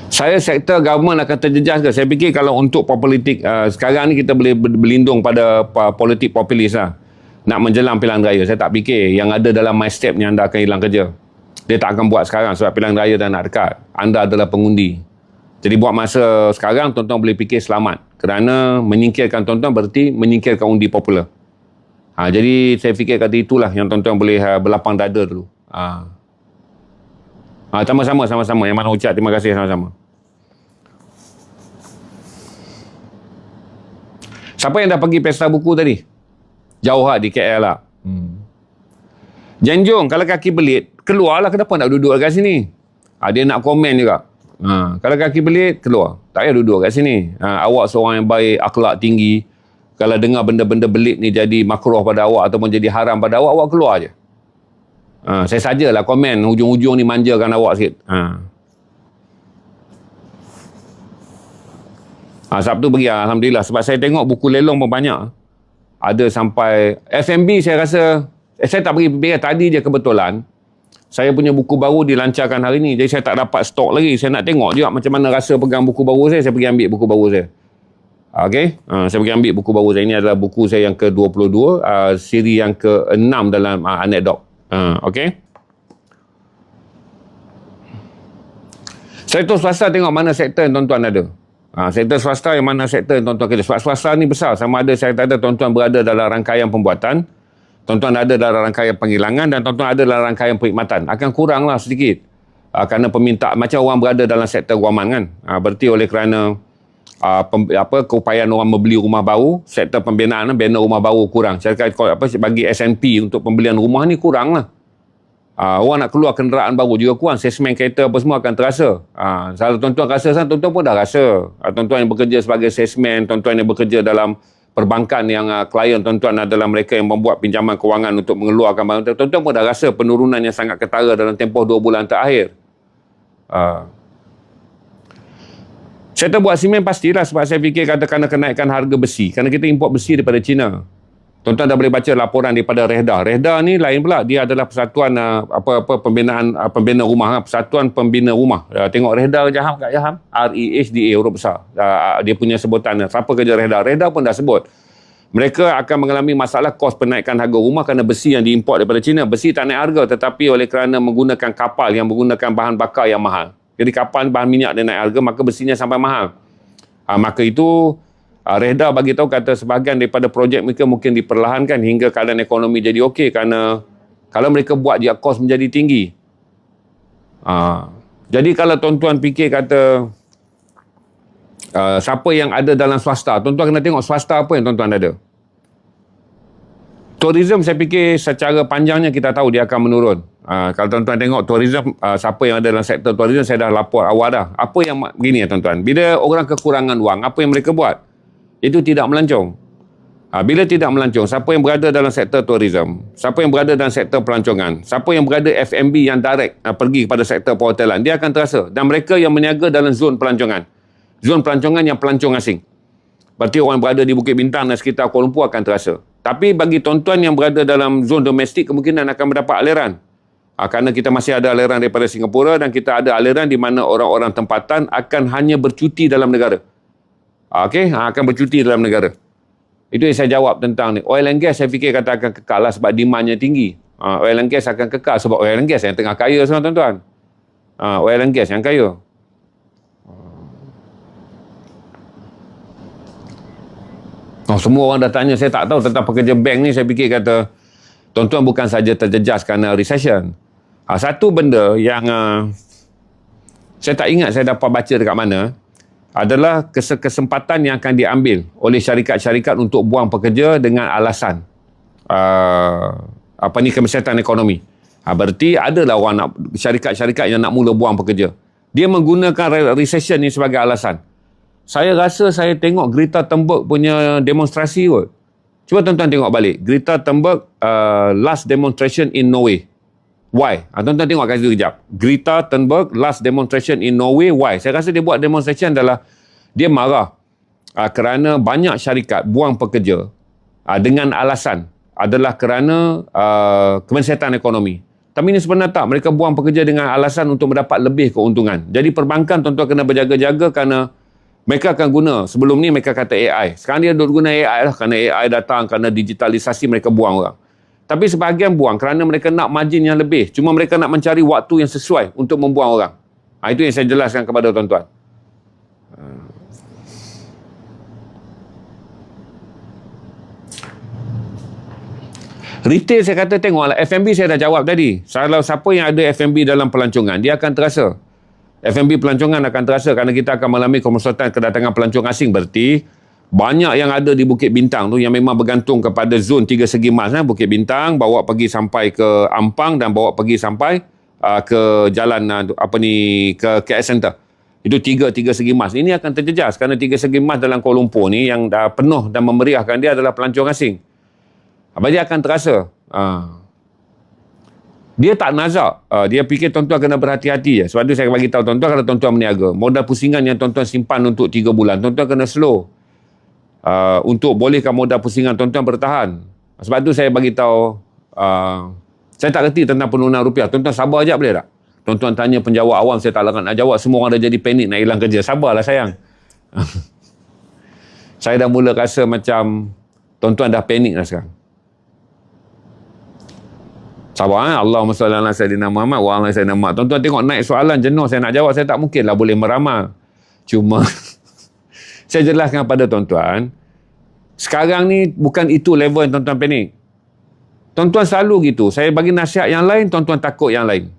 saya sektor government akan terjejas ke? Saya fikir kalau untuk politik sekarang ni kita boleh berlindung pada politik populis lah. Nak menjelang pilihan raya, saya tak fikir yang ada dalam my step ni anda akan hilang kerja. Dia tak akan buat sekarang sebab pilihan raya dah nak dekat. Anda adalah pengundi. Jadi buat masa sekarang, tuan-tuan boleh fikir selamat. Kerana menyingkirkan tuan-tuan berarti menyingkirkan undi popular. Jadi saya fikir kata itulah yang tuan-tuan boleh berlapang dada dulu. Sama-sama. Yang mana ucap, terima kasih sama-sama. Siapa yang dah pergi pesta buku tadi? Jauh di KL lah. Janjung, kalau kaki belit, keluarlah, kenapa nak duduk kat sini? Dia nak komen juga. Kalau kaki belit, keluar. Tak payah duduk kat sini. Awak seorang yang baik, akhlak tinggi. Kalau dengar benda-benda belit ni jadi makruh pada awak ataupun jadi haram pada awak, awak keluar je. Saya sajalah komen hujung-hujung ni manjakan awak sikit. Sabtu pergi, Alhamdulillah. Sebab saya tengok buku lelong pun banyak. Ada sampai FMB saya rasa, saya tak pergi PBR tadi je kebetulan. Saya punya buku baru dilancarkan hari ni. Jadi saya tak dapat stok lagi. Saya nak tengok juga macam mana rasa pegang buku baru saya. Saya pergi ambil buku baru saya. Okey, saya pergi ambil buku baru saya. Ini adalah buku saya yang ke-22, siri yang ke-6 dalam Anekdot. Okey. Sektor swasta tengok mana sektor yang tuan-tuan ada. Sektor swasta yang mana sektor yang tuan-tuan kerja. Sebab swasta ni besar. Sama ada saya kata tuan-tuan berada dalam rangkaian pembuatan, tuan-tuan ada dalam rangkaian penghilangan dan tuan-tuan ada dalam rangkaian perkhidmatan. Akan kuranglah sedikit. Kerana permintaan, macam orang berada dalam sektor guaman kan. Berarti oleh kerana keupayaan orang membeli rumah baru, sektor pembinaan, bina rumah baru kurang. Saya kata bagi S&P untuk pembelian rumah ni kurang lah. Orang nak keluar kenderaan baru juga kurang, sesmen kereta apa semua akan terasa. Kalau tuan-tuan rasa, tuan-tuan pun dah rasa. Tuan-tuan yang bekerja sebagai sesmen, tuan-tuan yang bekerja dalam perbankan yang klien tuan-tuan adalah mereka yang membuat pinjaman kewangan untuk mengeluarkan barang, tuan-tuan pun dah rasa penurunan yang sangat ketara dalam tempoh 2 bulan terakhir. Saya buat simen pastilah, sebab saya fikir katakan kenaikan harga besi, kerana kita import besi daripada China. Tuan-tuan dah boleh baca laporan daripada REHDA. REHDA ni lain pula, dia adalah persatuan pembina rumah, persatuan pembina rumah. Tengok REHDA Jaham kat Jaham, REHDA huruf besar. Dia punya sebutan. Siapa kerja REHDA? REHDA pun dah sebut. Mereka akan mengalami masalah kos penaikan harga rumah kerana besi yang diimport daripada China. Besi tak naik harga, tetapi oleh kerana menggunakan kapal yang menggunakan bahan bakar yang mahal. Jadi kapal bahan minyak dia naik harga, maka besinya sampai mahal. Maka itu REHDA bagi tahu kata sebahagian daripada projek mereka mungkin diperlahankan hingga keadaan ekonomi jadi okey, kerana kalau mereka buat dia kos menjadi tinggi. Jadi kalau tuan-tuan fikir kata siapa yang ada dalam swasta, tuan-tuan kena tengok swasta apa yang tuan-tuan ada. Tourism saya fikir secara panjangnya kita tahu dia akan menurun. Kalau tuan-tuan tengok tourism, siapa yang ada dalam sektor tourism, saya dah lapor awal dah. Apa yang begini ya tuan-tuan, bila orang kekurangan wang, apa yang mereka buat? Itu tidak melancong. Bila tidak melancong, siapa yang berada dalam sektor tourism, siapa yang berada dalam sektor pelancongan, siapa yang berada F&B yang direct pergi kepada sektor perhotelan, dia akan terasa. Dan mereka yang berniaga dalam zon pelancongan. Zon pelancongan yang pelancong asing. Berarti orang yang berada di Bukit Bintang dan sekitar Kuala Lumpur akan terasa. Tapi bagi tuan-tuan yang berada dalam zon domestik, kemungkinan akan mendapat aliran. Kerana kita masih ada aliran daripada Singapura dan kita ada aliran di mana orang-orang tempatan akan hanya bercuti dalam negara. Akan bercuti dalam negara. Itu yang saya jawab tentang ni. Oil and gas saya fikir kata akan kekal lah sebab demandnya tinggi. Oil and gas akan kekal sebab oil and gas yang tengah kaya semua tuan-tuan. Oil and gas yang kaya. Semua orang dah tanya, saya tak tahu tentang pekerja bank ni. Saya fikir kata tuan-tuan bukan saja terjejas kerana recession. Satu benda yang saya tak ingat saya dapat baca dekat mana adalah kesempatan yang akan diambil oleh syarikat-syarikat untuk buang pekerja dengan alasan kesihatan ekonomi. Berarti adalah orang nak, syarikat-syarikat yang nak mula buang pekerja. Dia menggunakan recession ni sebagai alasan. Saya rasa saya tengok Greta Thunberg punya demonstrasi kot. Cuba tuan-tuan tengok balik. Greta Thunberg last demonstration in Norway. Why? Tuan-tuan tengok kat situ kejap. Greta Thunberg last demonstration in Norway. Why? Saya rasa dia buat demonstration adalah dia marah kerana banyak syarikat buang pekerja dengan alasan adalah kerana kemaslahatan ekonomi. Tapi ini sebenarnya tak. Mereka buang pekerja dengan alasan untuk mendapat lebih keuntungan. Jadi perbankan tuan-tuan kena berjaga-jaga kerana mereka akan guna, sebelum ni mereka kata AI. Sekarang dia duk guna AI lah, kerana AI datang, kerana digitalisasi mereka buang orang. Tapi sebahagian buang kerana mereka nak margin yang lebih. Cuma mereka nak mencari waktu yang sesuai untuk membuang orang. Itu yang saya jelaskan kepada tuan-tuan. Retail saya kata tengoklah, F&B saya dah jawab tadi. Kalau siapa yang ada F&B dalam pelancongan, dia akan terasa. F&B pelancongan akan terasa kerana kita akan mengalami kemusatan kedatangan pelancong asing. Berarti banyak yang ada di Bukit Bintang tu yang memang bergantung kepada zon 3 segi mas. Bukit Bintang bawa pergi sampai ke Ampang dan bawa pergi sampai ke jalan ke KS Center. Itu 3 segi mas. Ini akan terjejas kerana 3 segi mas dalam Kuala Lumpur ni yang dah penuh dan memeriahkan dia adalah pelancong asing. Dia akan terasa. Dia tak nazak. Dia fikir tuan-tuan kena berhati-hati je. Sebab tu saya bagi tahu tuan-tuan, kalau tuan-tuan berniaga, modal pusingan yang tuan-tuan simpan untuk 3 bulan, tuan-tuan kena slow. Untuk bolehkan modal pusingan tuan-tuan bertahan. Sebab tu saya bagi tahu, saya tak reti tentang penurunan rupiah. Tuan-tuan sabar je boleh tak? Tuan-tuan tanya penjawat awam, saya tak larat nak jawab. Semua orang dah jadi panik nak hilang kerja. Sabarlah sayang. Saya dah mula rasa macam tuan-tuan dah panik dah sekarang. Sabar, Allahumma salli ala sayyidina Muhammad wa ala sayyidina Muhammad. Tuan-tuan tengok naik soalan jenuh, saya nak jawab, saya tak mungkin lah boleh meramal. Cuma saya jelaskan pada tuan-tuan, sekarang ni bukan itu level yang tuan-tuan panik. Tuan-tuan selalu gitu. Saya bagi nasihat yang lain, tuan-tuan takut yang lain.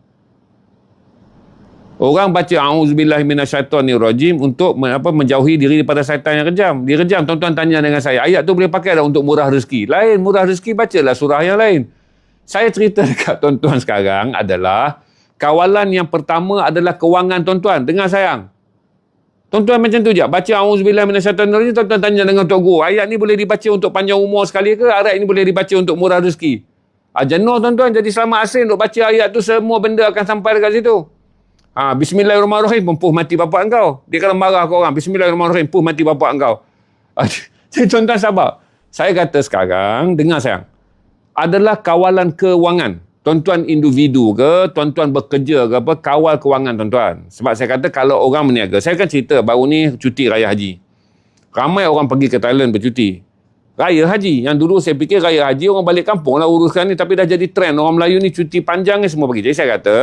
Orang baca a'udzubillahi minasyaitonirrajim untuk menjauhi diri daripada syaitan yang kejam. Dia kejam, tuan-tuan tanya dengan saya, ayat tu boleh pakai dah untuk murah rezeki. Lain murah rezeki, bacalah surah yang lain. Saya cerita dekat tuan-tuan sekarang adalah kawalan yang pertama adalah kewangan tuan-tuan. Dengar sayang. Tuan-tuan macam tu je. Baca a'udzubillahi minasyaitonirrajim, tuan-tuan tanya dengan Tok Guru, ayat ni boleh dibaca untuk panjang umur sekali ke? Ayat ni boleh dibaca untuk murah rezeki? Jenuh tuan-tuan, jadi selama asing duk baca ayat tu, semua benda akan sampai dekat situ. Bismillahirrahmanirrahim, puh mati bapak engkau. Dia kalau marah ke orang, Bismillahirrahmanirrahim, puh mati bapak engkau. Jadi tuan-tuan sabar. Saya kata sekarang, dengar sayang, adalah kawalan kewangan. Tuan-tuan individu ke, tuan-tuan bekerja ke apa, kawal kewangan tuan-tuan. Sebab saya kata kalau orang berniaga, saya akan cerita baru ni cuti raya haji. Ramai orang pergi ke Thailand bercuti. Raya haji. Yang dulu saya fikir raya haji orang balik kampung lah uruskan ni, tapi dah jadi trend. Orang Melayu ni cuti panjang ni semua pergi. Jadi saya kata,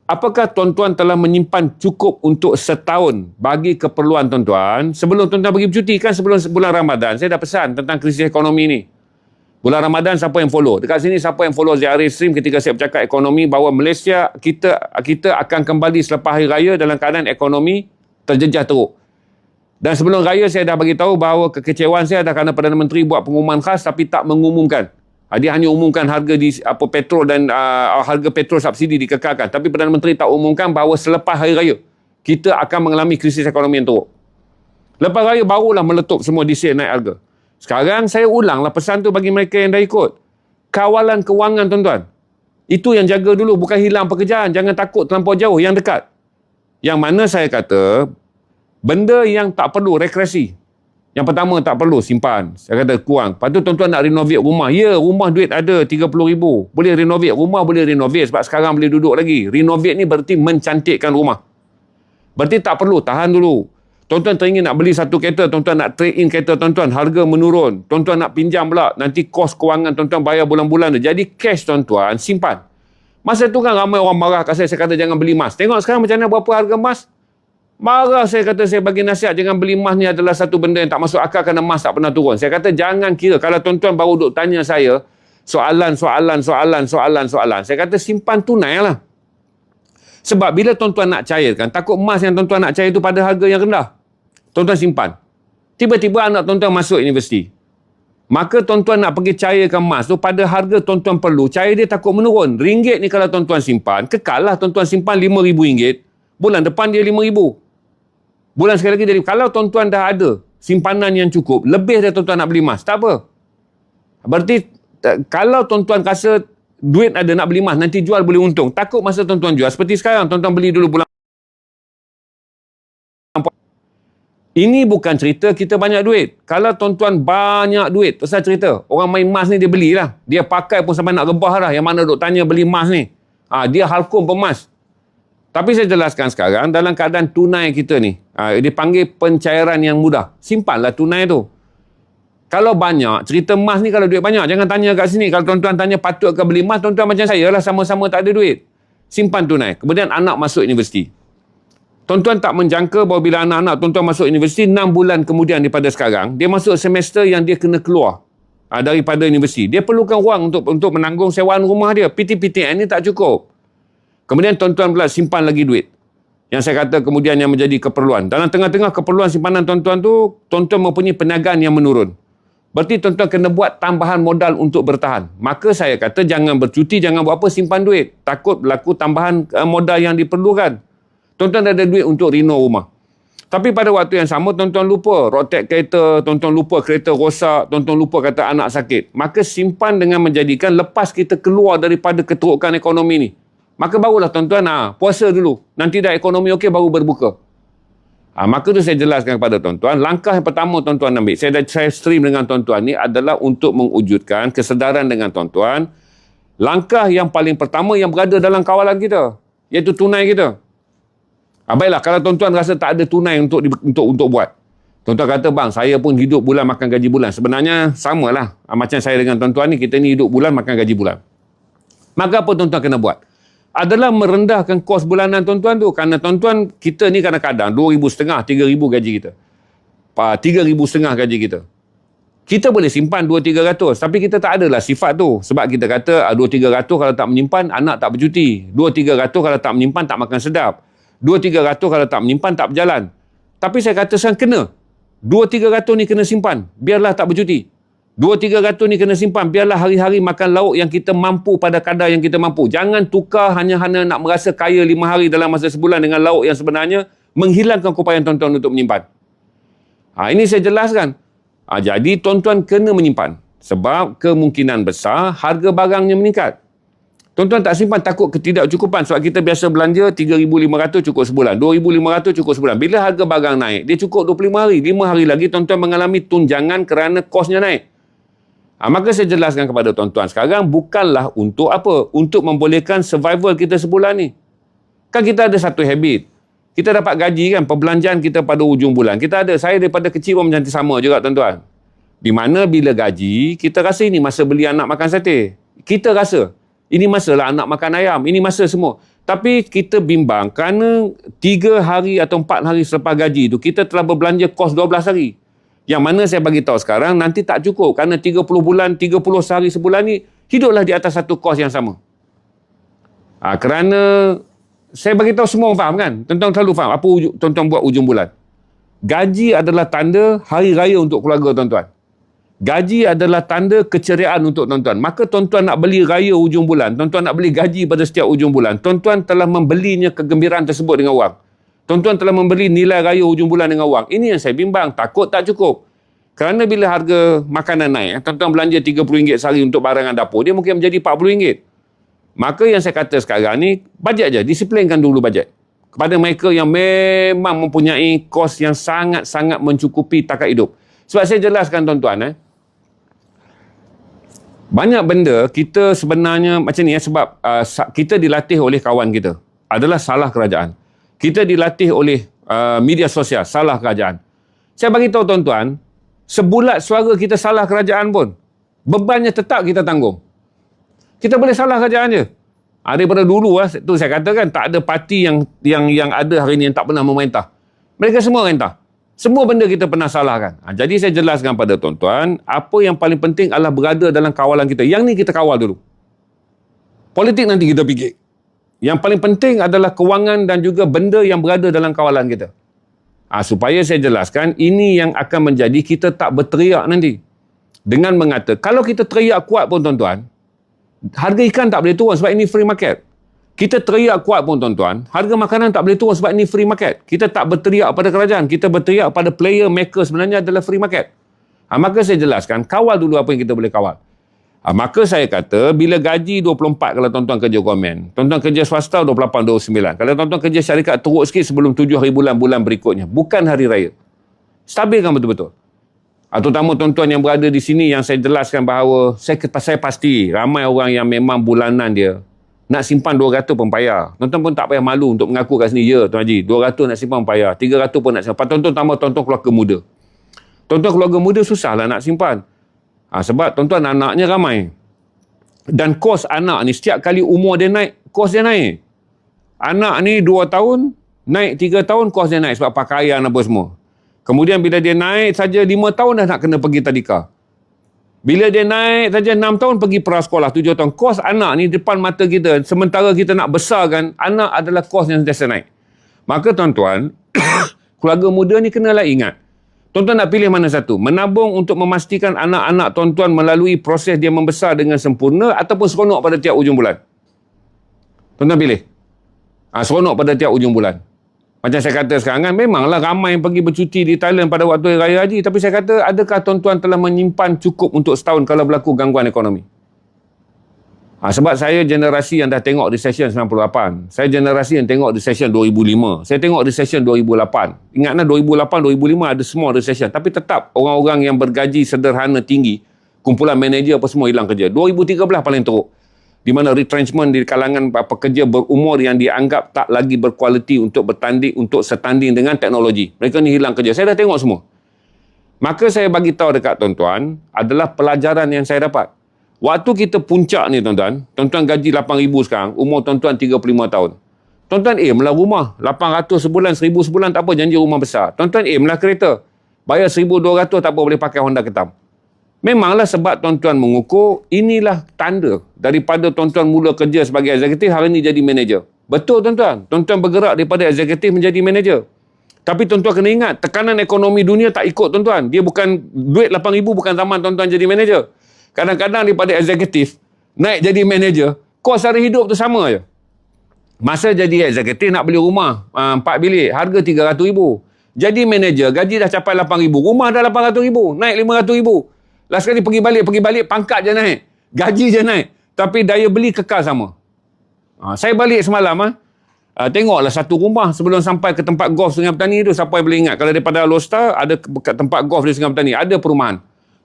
apakah tuan-tuan telah menyimpan cukup untuk setahun bagi keperluan tuan-tuan sebelum tuan-tuan pergi bercuti? Kan sebelum bulan Ramadan, saya dah pesan tentang krisis ekonomi ni. Bulan Ramadan siapa yang follow? Dekat sini siapa yang follow Ziarif Stream ketika saya bercakap ekonomi, bahawa Malaysia kita akan kembali selepas hari raya dalam keadaan ekonomi terjejah teruk. Dan sebelum raya saya dah bagi tahu bahawa kekecewaan saya adalah kerana Perdana Menteri buat pengumuman khas tapi tak mengumumkan. Dia hanya umumkan harga di petrol dan harga petrol subsidi dikekalkan. Tapi Perdana Menteri tak umumkan bahawa selepas hari raya kita akan mengalami krisis ekonomi yang teruk. Lepas raya barulah meletup semua diesel naik harga. Sekarang saya ulanglah pesan tu bagi mereka yang dah ikut. Kawalan kewangan tuan-tuan. Itu yang jaga dulu, bukan hilang pekerjaan. Jangan takut terlampau jauh, yang dekat. Yang mana saya kata, benda yang tak perlu rekresi. Yang pertama tak perlu simpan. Saya kata kurang. Lepas tu tuan-tuan nak renovate rumah. Ya, rumah duit ada 30,000. Boleh renovate. Rumah boleh renovate sebab sekarang boleh duduk lagi. Renovate ni berarti mencantikkan rumah. Berarti tak perlu, tahan dulu. Tuan-tuan teringin nak beli satu kereta, tuan-tuan nak trade in kereta tuan-tuan, harga menurun. Tuan-tuan nak pinjam pula, nanti kos kewangan tuan-tuan bayar bulan-bulan. Jadi cash tuan-tuan simpan. Masa tu kan ramai orang marah kat saya kata jangan beli emas. Tengok sekarang macam mana berapa harga emas. Marah saya kata, saya bagi nasihat, jangan beli emas ni adalah satu benda yang tak masuk akal kerana emas tak pernah turun. Saya kata jangan kira. Kalau tuan-tuan baru duk tanya saya soalan. Saya kata simpan tunai lah. Sebab bila tuan-tuan nak cairkan, takut emas yang tuan-tuan nak cair itu pada harga yang rendah. Tuan-tuan simpan. Tiba-tiba anak tuan-tuan masuk universiti. Maka tuan-tuan nak pergi cairkan emas tu pada harga tuan-tuan perlu. Cair dia takut menurun. Ringgit ni kalau tuan-tuan simpan, kekal lah tuan-tuan simpan RM5,000. Bulan depan dia RM5,000. Bulan sekali lagi dia. Kalau tuan-tuan dah ada simpanan yang cukup, lebih dari tuan-tuan nak beli emas, tak apa. Berarti kalau tuan-tuan rasa duit ada nak beli emas, nanti jual boleh untung. Takut masa tuan-tuan jual. Seperti sekarang, tuan-tuan beli dulu bulan. Ini bukan cerita kita banyak duit. Kalau tuan-tuan banyak duit, pasal cerita. Orang main emas ni dia belilah. Dia pakai pun sampai nak rebah lah. Yang mana duk tanya beli emas ni. Dia halkum pemas. Tapi saya jelaskan sekarang, dalam keadaan tunai kita ni, dipanggil pencairan yang mudah. Simpanlah tunai tu. Kalau banyak, cerita emas ni kalau duit banyak, jangan tanya kat sini. Kalau tuan-tuan tanya patut ke beli emas, tuan-tuan macam saya lah, sama-sama tak ada duit. Simpan tunai. Kemudian anak masuk universiti. Tuan-tuan tak menjangka bahawa bila anak-anak tuan-tuan masuk universiti, 6 bulan kemudian daripada sekarang, dia masuk semester yang dia kena keluar daripada universiti. Dia perlukan wang untuk menanggung sewaan rumah dia. PTPTN ni tak cukup. Kemudian tuan-tuan pula simpan lagi duit. Yang saya kata kemudian yang menjadi keperluan. Dalam tengah-tengah keperluan simpanan tuan-tuan tu, tuan-tuan mempunyai perniagaan yang menurun. Berarti tuan-tuan kena buat tambahan modal untuk bertahan. Maka saya kata jangan bercuti, jangan buat apa, simpan duit. Takut berlaku tambahan modal yang diperlukan. Tuan-tuan ada duit untuk reno rumah. Tapi pada waktu yang sama, tuan-tuan lupa rotek kereta, tuan-tuan lupa kereta rosak, tuan-tuan lupa kata anak sakit. Maka simpan dengan menjadikan lepas kita keluar daripada keterukan ekonomi ni. Maka barulah tuan-tuan puasa dulu. Nanti dah ekonomi okey baru berbuka. Maka tu saya jelaskan kepada tuan-tuan. Langkah yang pertama tuan-tuan ambil. Saya stream dengan tuan-tuan ni adalah untuk mewujudkan kesedaran dengan tuan-tuan. Langkah yang paling pertama yang berada dalam kawalan kita. Iaitu tunai kita. Baiklah, kalau tuan-tuan rasa tak ada tunai untuk buat. Tuan-tuan kata, bang, saya pun hidup bulan makan gaji bulan. Sebenarnya samalah. Macam saya dengan tuan-tuan ni, kita ni hidup bulan makan gaji bulan. Maka apa tuan-tuan kena buat? Adalah merendahkan kos bulanan tuan-tuan tu. Kerana tuan-tuan, kita ni kadang-kadang 2,500, 3,000 gaji kita. 3,500 gaji kita. Kita boleh simpan 2-300, tapi kita tak adalah sifat tu. Sebab kita kata 2-300 kalau tak menyimpan, anak tak bercuti. 2-300 kalau tak menyimpan, tak makan sedap. 2-300 kalau tak menyimpan, tak berjalan. Tapi saya kata sekarang kena. 2-300 ni kena simpan, biarlah tak bercuti. 2-300 ni kena simpan, biarlah hari-hari makan lauk yang kita mampu pada kadar yang kita mampu. Jangan tukar hanya nak merasa kaya 5 hari dalam masa sebulan dengan lauk yang sebenarnya menghilangkan keupayaan tuan-tuan untuk menyimpan. Ini saya jelaskan. Jadi tuan-tuan kena menyimpan. Sebab kemungkinan besar harga barangnya meningkat. Tuan-tuan tak simpan takut ketidakcukupan. Sebab kita biasa belanja 3,500 cukup sebulan. 2,500 cukup sebulan. Bila harga barang naik, dia cukup 25 hari. 5 hari lagi tuan-tuan mengalami tunjangan kerana kosnya naik. Maka saya jelaskan kepada tuan-tuan. Sekarang bukanlah untuk apa? Untuk membolehkan survival kita sebulan ni. Kan kita ada satu habit. Kita dapat gaji kan, perbelanjaan kita pada hujung bulan. Kita ada, saya daripada kecil pun macam sama juga tuan-tuan. Di mana bila gaji, kita rasa ini masa beli anak makan sate. Kita rasa, ini masalah anak makan ayam. Ini masa semua. Tapi kita bimbang kerana 3 hari atau 4 hari selepas gaji itu, kita telah berbelanja kos 12 hari. Yang mana saya bagi tahu sekarang, nanti tak cukup. Kerana 30 bulan, 30 sehari sebulan ni, hiduplah di atas satu kos yang sama. Kerana saya bagi tahu semua orang faham kan? Tuan-tuan selalu faham apa tuan-tuan buat hujung bulan. Gaji adalah tanda hari raya untuk keluarga tuan-tuan. Gaji adalah tanda keceriaan untuk tuan-tuan. Maka tuan-tuan nak beli raya hujung bulan, tuan-tuan nak beli gaji pada setiap hujung bulan, tuan-tuan telah membelinya kegembiraan tersebut dengan wang. Tuan-tuan telah membeli nilai raya hujung bulan dengan wang. Ini yang saya bimbang, takut tak cukup. Kerana bila harga makanan naik, tuan-tuan belanja RM30 sehari untuk barangan dapur, dia mungkin menjadi RM40. Maka yang saya kata sekarang ni, bajet je, disiplinkan dulu bajet. Kepada mereka yang memang mempunyai kos yang sangat-sangat mencukupi takat hidup. Sebab saya jelaskan tuan-tuan, banyak benda kita sebenarnya macam ni sebab kita dilatih oleh kawan kita. Adalah salah kerajaan. Kita dilatih oleh media sosial, salah kerajaan. Saya bagi tahu tuan-tuan, sebulat suara kita salah kerajaan pun, bebannya tetap kita tanggung. Kita boleh salah kerajaan je. Daripada dulu tu saya katakan tak ada parti yang ada hari ni yang tak pernah memerintah. Mereka semua merintah. Semua benda kita pernah salahkan. Jadi saya jelaskan pada tuan-tuan, apa yang paling penting adalah berada dalam kawalan kita. Yang ni kita kawal dulu. Politik nanti kita fikir. Yang paling penting adalah kewangan dan juga benda yang berada dalam kawalan kita. Supaya saya jelaskan, ini yang akan menjadi kita tak berteriak nanti. Dengan mengata, kalau kita teriak kuat pun tuan-tuan, harga ikan tak boleh turun sebab ini free market. Kita teriak kuat pun tuan-tuan, harga makanan tak boleh turun sebab ini free market. Kita tak berteriak pada kerajaan, kita berteriak pada player maker sebenarnya adalah free market. Maka saya jelaskan, kawal dulu apa yang kita boleh kawal. Maka saya kata, bila gaji 24 kalau tuan-tuan kerja government, tuan-tuan kerja swasta 28-29. Kalau tuan-tuan kerja syarikat teruk sikit sebelum 7 hari bulan berikutnya. Bukan hari raya. Stabilkan betul-betul. Terutama tuan-tuan yang berada di sini yang saya jelaskan bahawa saya pasti ramai orang yang memang bulanan dia nak simpan 200 pun payah. Tuan-tuan pun tak payah malu untuk mengaku kat sini, ya Tuan Haji, 200 nak simpan payah, 300 pun nak simpan. Tuan-tuan tambah tuan-tuan keluarga muda. Tuan-tuan keluarga muda susahlah nak simpan. Sebab tuan-tuan anaknya ramai. Dan kos anak ni setiap kali umur dia naik, kos dia naik. Anak ni 2 tahun, naik 3 tahun, kos dia naik sebab pakaian apa semua. Kemudian bila dia naik saja 5 tahun dah nak kena pergi tadika. Bila dia naik saja 6 tahun pergi prasekolah 7 tahun. Kos anak ni depan mata kita. Sementara kita nak besarkan, anak adalah kos yang sentiasa naik. Maka tuan-tuan, keluarga muda ni kenalah ingat. Tuan-tuan nak pilih mana satu? Menabung untuk memastikan anak-anak tuan-tuan melalui proses dia membesar dengan sempurna ataupun seronok pada tiap hujung bulan? Tuan-tuan pilih. Seronok pada tiap hujung bulan. Macam saya kata sekarang kan, memanglah ramai yang pergi bercuti di Thailand pada waktu Raya Haji. Tapi saya kata, adakah tuan-tuan telah menyimpan cukup untuk setahun kalau berlaku gangguan ekonomi? Sebab saya generasi yang dah tengok recession 98. Saya generasi yang tengok recession 2005. Saya tengok recession 2008. Ingatlah 2008-2005 ada semua recession. Tapi tetap orang-orang yang bergaji sederhana tinggi, kumpulan manager apa semua hilang kerja. 2013 paling teruk. Di mana retrenchment di kalangan pekerja berumur yang dianggap tak lagi berkualiti untuk bertanding, untuk setanding dengan teknologi. Mereka ni hilang kerja. Saya dah tengok semua. Maka saya bagi tahu dekat tuan-tuan adalah pelajaran yang saya dapat. Waktu kita puncak ni tuan-tuan gaji 8,000 sekarang, umur tuan-tuan 35 tahun. Tuan-tuan aim lah rumah, 800 sebulan, 1,000 sebulan tak apa, janji rumah besar. Tuan-tuan aim lah kereta, bayar 1,200 tak apa, boleh pakai Honda Ketam. Memanglah sebab tuan-tuan mengukur, inilah tanda daripada tuan-tuan mula kerja sebagai eksekutif, hari ini jadi manager. Betul tuan-tuan, tuan-tuan bergerak daripada eksekutif menjadi manager. Tapi tuan-tuan kena ingat, tekanan ekonomi dunia tak ikut tuan-tuan. Dia bukan, duit 8,000 bukan zaman tuan-tuan jadi manager. Kadang-kadang daripada eksekutif, naik jadi manager, kos hari hidup tu sama je. Masa jadi eksekutif nak beli rumah 4 bilik, harga 300,000. Jadi manager, gaji dah capai 8,000, rumah dah 800,000, naik 500,000. Last kali pergi balik, pangkat je naik. Gaji je naik. Tapi daya beli kekal sama. Saya balik semalam, tengoklah satu rumah sebelum sampai ke tempat golf Sungai Petani tu. Siapa yang boleh ingat? Kalau daripada Alostar, ada kat tempat golf di Sungai Petani, ada perumahan.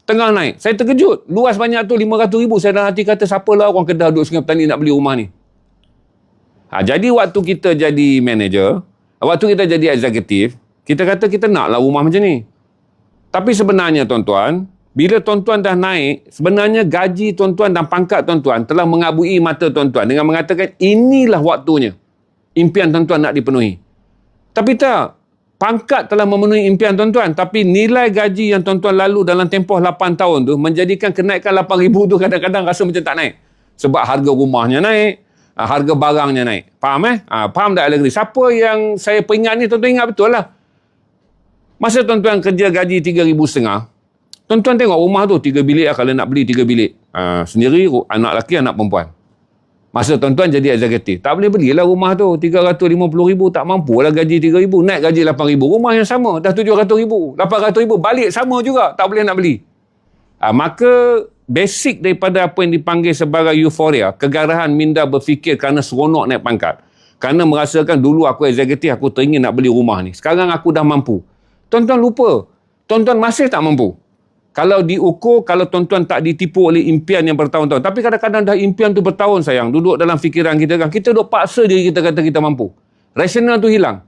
Tengah naik. Saya terkejut. Luas banyak tu, 500,000. Saya dalam hati kata, siapalah orang Kedah duduk Sungai Petani nak beli rumah ni? Jadi waktu kita jadi manager, waktu kita jadi eksekutif, kita kata kita naklah rumah macam ni. Tapi sebenarnya tuan-tuan, bila tuan-tuan dah naik, sebenarnya gaji tuan-tuan dan pangkat tuan-tuan telah mengabui mata tuan-tuan dengan mengatakan inilah waktunya impian tuan-tuan nak dipenuhi. Tapi tak, pangkat telah memenuhi impian tuan-tuan, tapi nilai gaji yang tuan-tuan lalu dalam tempoh 8 tahun tu menjadikan kenaikan 8,000 tu kadang-kadang rasa macam tak naik. Sebab harga rumahnya naik, harga barangnya naik. Faham Faham tak lagi? Siapa yang saya peringat ni, tuan-tuan ingat betul lah. Masa tuan-tuan kerja gaji 3,500, tuan-tuan tengok rumah tu 3 bilik lah, kalau nak beli 3 bilik. Sendiri, anak lelaki, anak perempuan. Masa tuan-tuan jadi eksekutif, tak boleh belilah rumah tu 350,000, tak mampu lah gaji 3,000, naik gaji 8,000, rumah yang sama dah 700,000, 800,000, balik sama juga, tak boleh nak beli. Maka basic daripada apa yang dipanggil sebagai euforia, kegarahan minda berfikir kerana seronok naik pangkat, kerana merasakan dulu aku eksekutif, aku teringin nak beli rumah ni, sekarang aku dah mampu. Tuan-tuan lupa, tuan-tuan masih tak mampu. Kalau diukur, kalau tuan-tuan tak ditipu oleh impian yang bertahun-tahun. Tapi kadang-kadang dah impian tu bertahun sayang. Duduk dalam fikiran kita kan. Kita duk paksa diri kita kata kita mampu. Rasional tu hilang.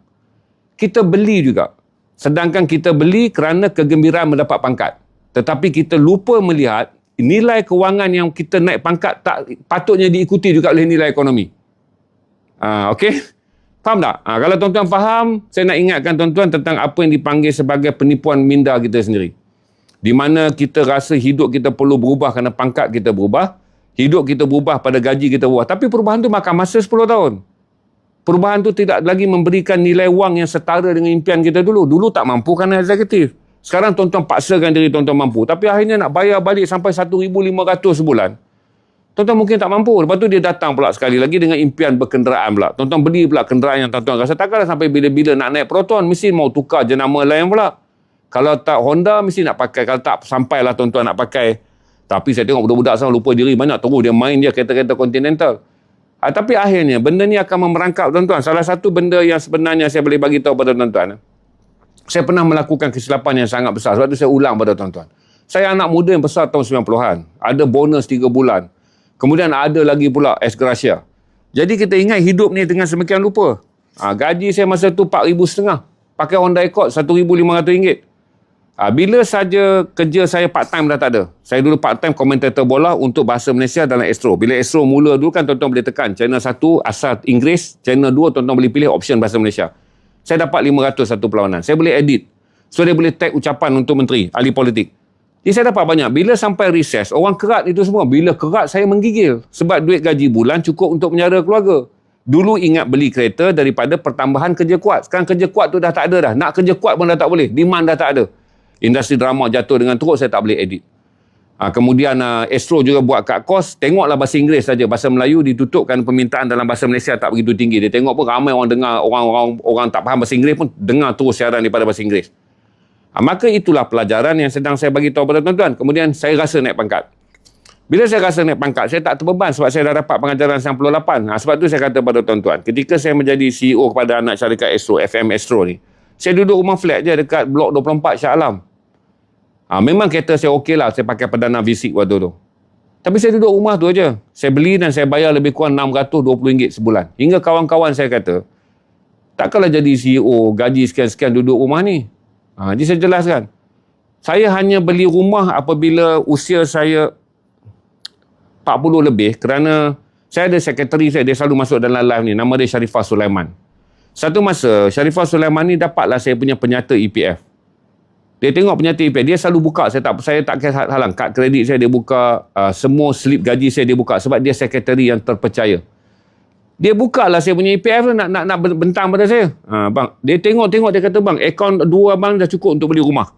Kita beli juga. Sedangkan kita beli kerana kegembiraan mendapat pangkat. Tetapi kita lupa melihat nilai kewangan yang kita naik pangkat tak patutnya diikuti juga oleh nilai ekonomi. Okey? Faham tak? Kalau tuan-tuan faham, saya nak ingatkan tuan-tuan tentang apa yang dipanggil sebagai penipuan minda kita sendiri. Di mana kita rasa hidup kita perlu berubah kerana pangkat kita berubah, hidup kita berubah pada gaji kita berubah. Tapi perubahan tu makan masa 10 tahun. Perubahan tu tidak lagi memberikan nilai wang yang setara dengan impian kita dulu. Dulu tak mampu kerana eksekutif. Sekarang tuan-tuan paksakan diri tuan-tuan mampu. Tapi akhirnya nak bayar balik sampai 1,500 sebulan. Tuan-tuan mungkin tak mampu. Lepas tu dia datang pula sekali lagi dengan impian berkenderaan pula. Tuan-tuan beli pula kenderaan yang tuan-tuan rasa takkanlah sampai bila-bila nak naik Proton, mesti mau tukar jenama lain pula. Kalau tak Honda, mesti nak pakai. Kalau tak, sampailah tuan-tuan nak pakai. Tapi saya tengok budak-budak sekarang lupa diri. Banyak terus dia main dia kereta-kereta Continental. Tapi akhirnya, benda ni akan memerangkap tuan-tuan. Salah satu benda yang sebenarnya saya boleh bagi tahu pada tuan-tuan. Saya pernah melakukan kesilapan yang sangat besar. Sebab tu saya ulang pada tuan-tuan. Saya anak muda yang besar tahun 90-an. Ada bonus 3 bulan. Kemudian ada lagi pula ex gratia. Jadi kita ingat hidup ni dengan semakian lupa. Gaji saya masa tu 4,500. Pakai Honda Accord RM1,500. Bila saja kerja saya part-time dah tak ada. Saya dulu part-time komentator bola untuk bahasa Malaysia dalam Astro. Bila Astro mula dulu kan tuan-tuan boleh tekan. Channel 1 asal Inggeris. Channel 2 tuan-tuan boleh pilih option bahasa Malaysia. Saya dapat 500 satu perlawanan. Saya boleh edit. So dia boleh tag ucapan untuk menteri, ahli politik. Jadi saya dapat banyak. Bila sampai recess, orang kerat itu semua. Bila kerat saya menggigil. Sebab duit gaji bulan cukup untuk menyara keluarga. Dulu ingat beli kereta daripada pertambahan kerja kuat. Sekarang kerja kuat tu dah tak ada dah. Nak kerja kuat pun dah tak boleh. Demand dah tak ada. Industri drama jatuh dengan teruk, saya tak boleh edit. Kemudian Astro juga buat cut cost. Tengoklah bahasa Inggeris saja. Bahasa Melayu ditutupkan permintaan dalam bahasa Malaysia tak begitu tinggi. Dia tengok pun ramai orang dengar, orang tak faham bahasa Inggeris pun dengar terus siaran daripada bahasa Inggeris. Maka itulah pelajaran yang sedang saya bagi tahu pada tuan-tuan. Kemudian saya rasa naik pangkat. Bila saya rasa naik pangkat, saya tak terbeban sebab saya dah dapat pengajaran 98. Sebab tu saya kata pada tuan-tuan, ketika saya menjadi CEO kepada anak syarikat Astro, FM Astro ni, saya duduk rumah flat je dekat blok 24 Shah Alam. Memang kereta saya okey lah, saya pakai Perdana V6 waktu tu. Tapi saya duduk rumah tu aja. Saya beli dan saya bayar lebih kurang RM620 sebulan. Hingga kawan-kawan saya kata, takkanlah jadi CEO, gaji sekian-sekian duduk rumah ni. Jadi saya jelaskan. Saya hanya beli rumah apabila usia saya 40 lebih kerana saya ada sekretari saya, dia selalu masuk dalam live ni, nama dia Sharifah Sulaiman. Satu masa, Sharifah Sulaiman ni dapatlah saya punya penyata EPF. Dia tengok penyata EPF, dia selalu buka, saya tak halang, kad kredit saya dia buka, semua slip gaji saya dia buka sebab dia sekretari yang terpercaya. Dia buka lah saya punya EPF tu nak bentang pada saya. Bang, dia tengok dia kata, bang, akaun 2 abang dah cukup untuk beli rumah.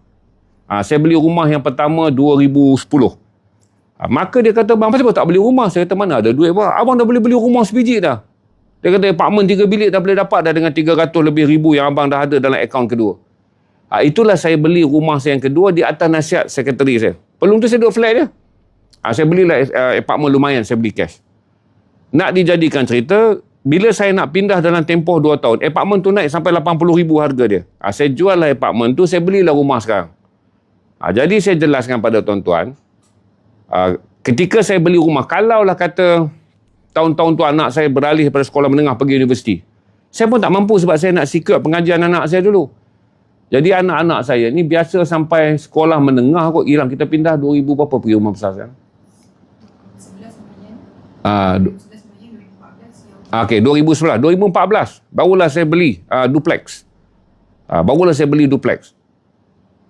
Saya beli rumah yang pertama 2010. Maka dia kata, bang, kenapa tak beli rumah? Saya kata, mana ada duit, bang? Abang dah boleh beli rumah sebiji dah. Dia kata, apartmen 3 bilik dah boleh dapat dah dengan 300 lebih ribu yang abang dah ada dalam akaun kedua. Itulah saya beli rumah saya yang kedua di atas nasihat sekretari saya. Pelum tu saya duduk flat je. Saya belilah apartmen lumayan, saya beli cash. Nak dijadikan cerita, bila saya nak pindah dalam tempoh 2 tahun, apartmen tu naik sampai 80,000 harga dia. Saya jual lah apartmen tu, saya belilah rumah sekarang. Jadi saya jelaskan pada tuan-tuan, ketika saya beli rumah, kalaulah kata tahun-tahun tu anak saya beralih daripada sekolah menengah pergi universiti, saya pun tak mampu sebab saya nak secure pengajian anak saya dulu. Jadi anak-anak saya ni biasa sampai sekolah menengah kot hilang. Kita pindah 2000 berapa pergi rumah besar sekarang? 2011. 2014 barulah saya beli duplex.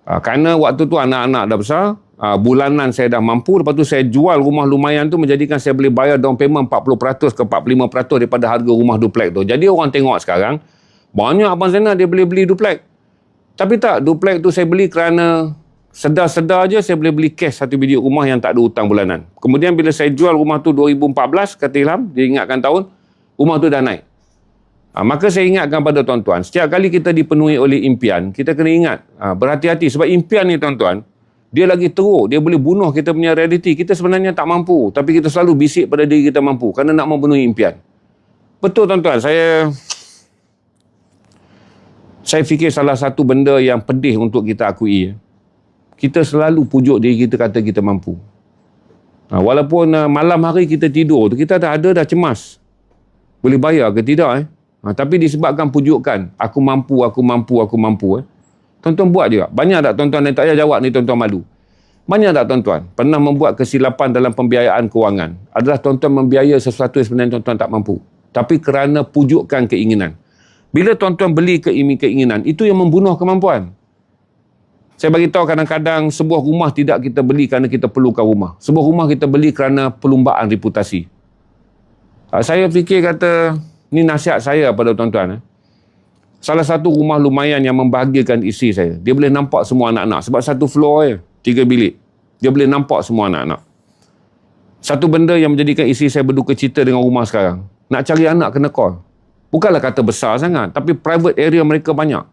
Kerana waktu tu anak-anak dah besar, bulanan saya dah mampu, lepas tu saya jual rumah lumayan tu menjadikan saya boleh bayar down payment 40% ke 45% daripada harga rumah duplex tu. Jadi orang tengok sekarang, banyak abang Zainal dia boleh beli duplex. Tapi tak, duplex tu saya beli kerana sedar-sedar je saya boleh beli cash satu biji rumah yang tak ada hutang bulanan. Kemudian bila saya jual rumah tu 2014, kata Ilham, dia ingatkan tahun, rumah tu dah naik. Maka saya ingatkan pada tuan-tuan, setiap kali kita dipenuhi oleh impian, kita kena ingat, berhati-hati. Sebab impian ni tuan-tuan, dia lagi teruk, dia boleh bunuh kita punya realiti. Kita sebenarnya tak mampu, tapi kita selalu bisik pada diri kita mampu, kerana nak memenuhi impian. Betul tuan-tuan, saya fikir salah satu benda yang pedih untuk kita akui, kita selalu pujuk diri kita kata kita mampu. Walaupun malam hari kita tidur tu, kita dah cemas. Boleh bayar ke tidak? Tapi disebabkan pujukan, aku mampu. Tuan-tuan buat juga. Banyak tak tuan-tuan yang tak payah jawab ni, tuan-tuan malu. Banyak tak tuan-tuan pernah membuat kesilapan dalam pembiayaan kewangan? Adalah tuan-tuan membiaya sesuatu yang sebenarnya tuan-tuan tak mampu. Tapi kerana pujukan keinginan. Bila tuan-tuan beli keinginan, itu yang membunuh kemampuan. Saya bagi tahu kadang-kadang sebuah rumah tidak kita beli kerana kita perlukan rumah. Sebuah rumah kita beli kerana perlumbaan reputasi. Saya fikir kata, ni nasihat saya pada tuan-tuan. Salah satu rumah lumayan yang membahagiakan isteri saya. Dia boleh nampak semua anak-anak. Sebab satu floor je, 3 bilik. Dia boleh nampak semua anak-anak. Satu benda yang menjadikan isteri saya berduka cita dengan rumah sekarang. Nak cari anak kena call. Bukanlah kata besar sangat, tapi private area mereka banyak.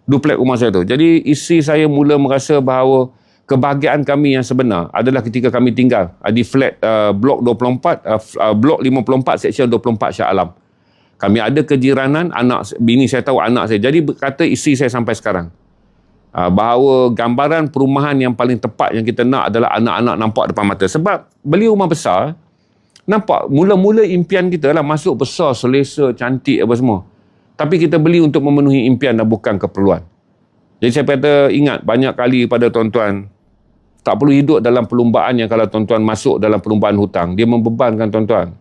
Duplex rumah saya tu. Jadi isteri saya mula merasa bahawa kebahagiaan kami yang sebenar adalah ketika kami tinggal di flat blok 24, blok 54, seksyen 24 Shah Alam. Kami ada kejiranan, bini saya tahu anak saya. Jadi kata isteri saya sampai sekarang, bahawa gambaran perumahan yang paling tepat yang kita nak adalah anak-anak nampak depan mata. Sebab beli rumah besar, nampak mula-mula impian kita lah masuk besar, selesa, cantik apa semua. Tapi kita beli untuk memenuhi impian dan bukan keperluan. Jadi saya kata ingat banyak kali pada tuan-tuan, tak perlu hidup dalam perlumbaan yang kalau tuan-tuan masuk dalam perlumbaan hutang, dia membebankan tuan-tuan.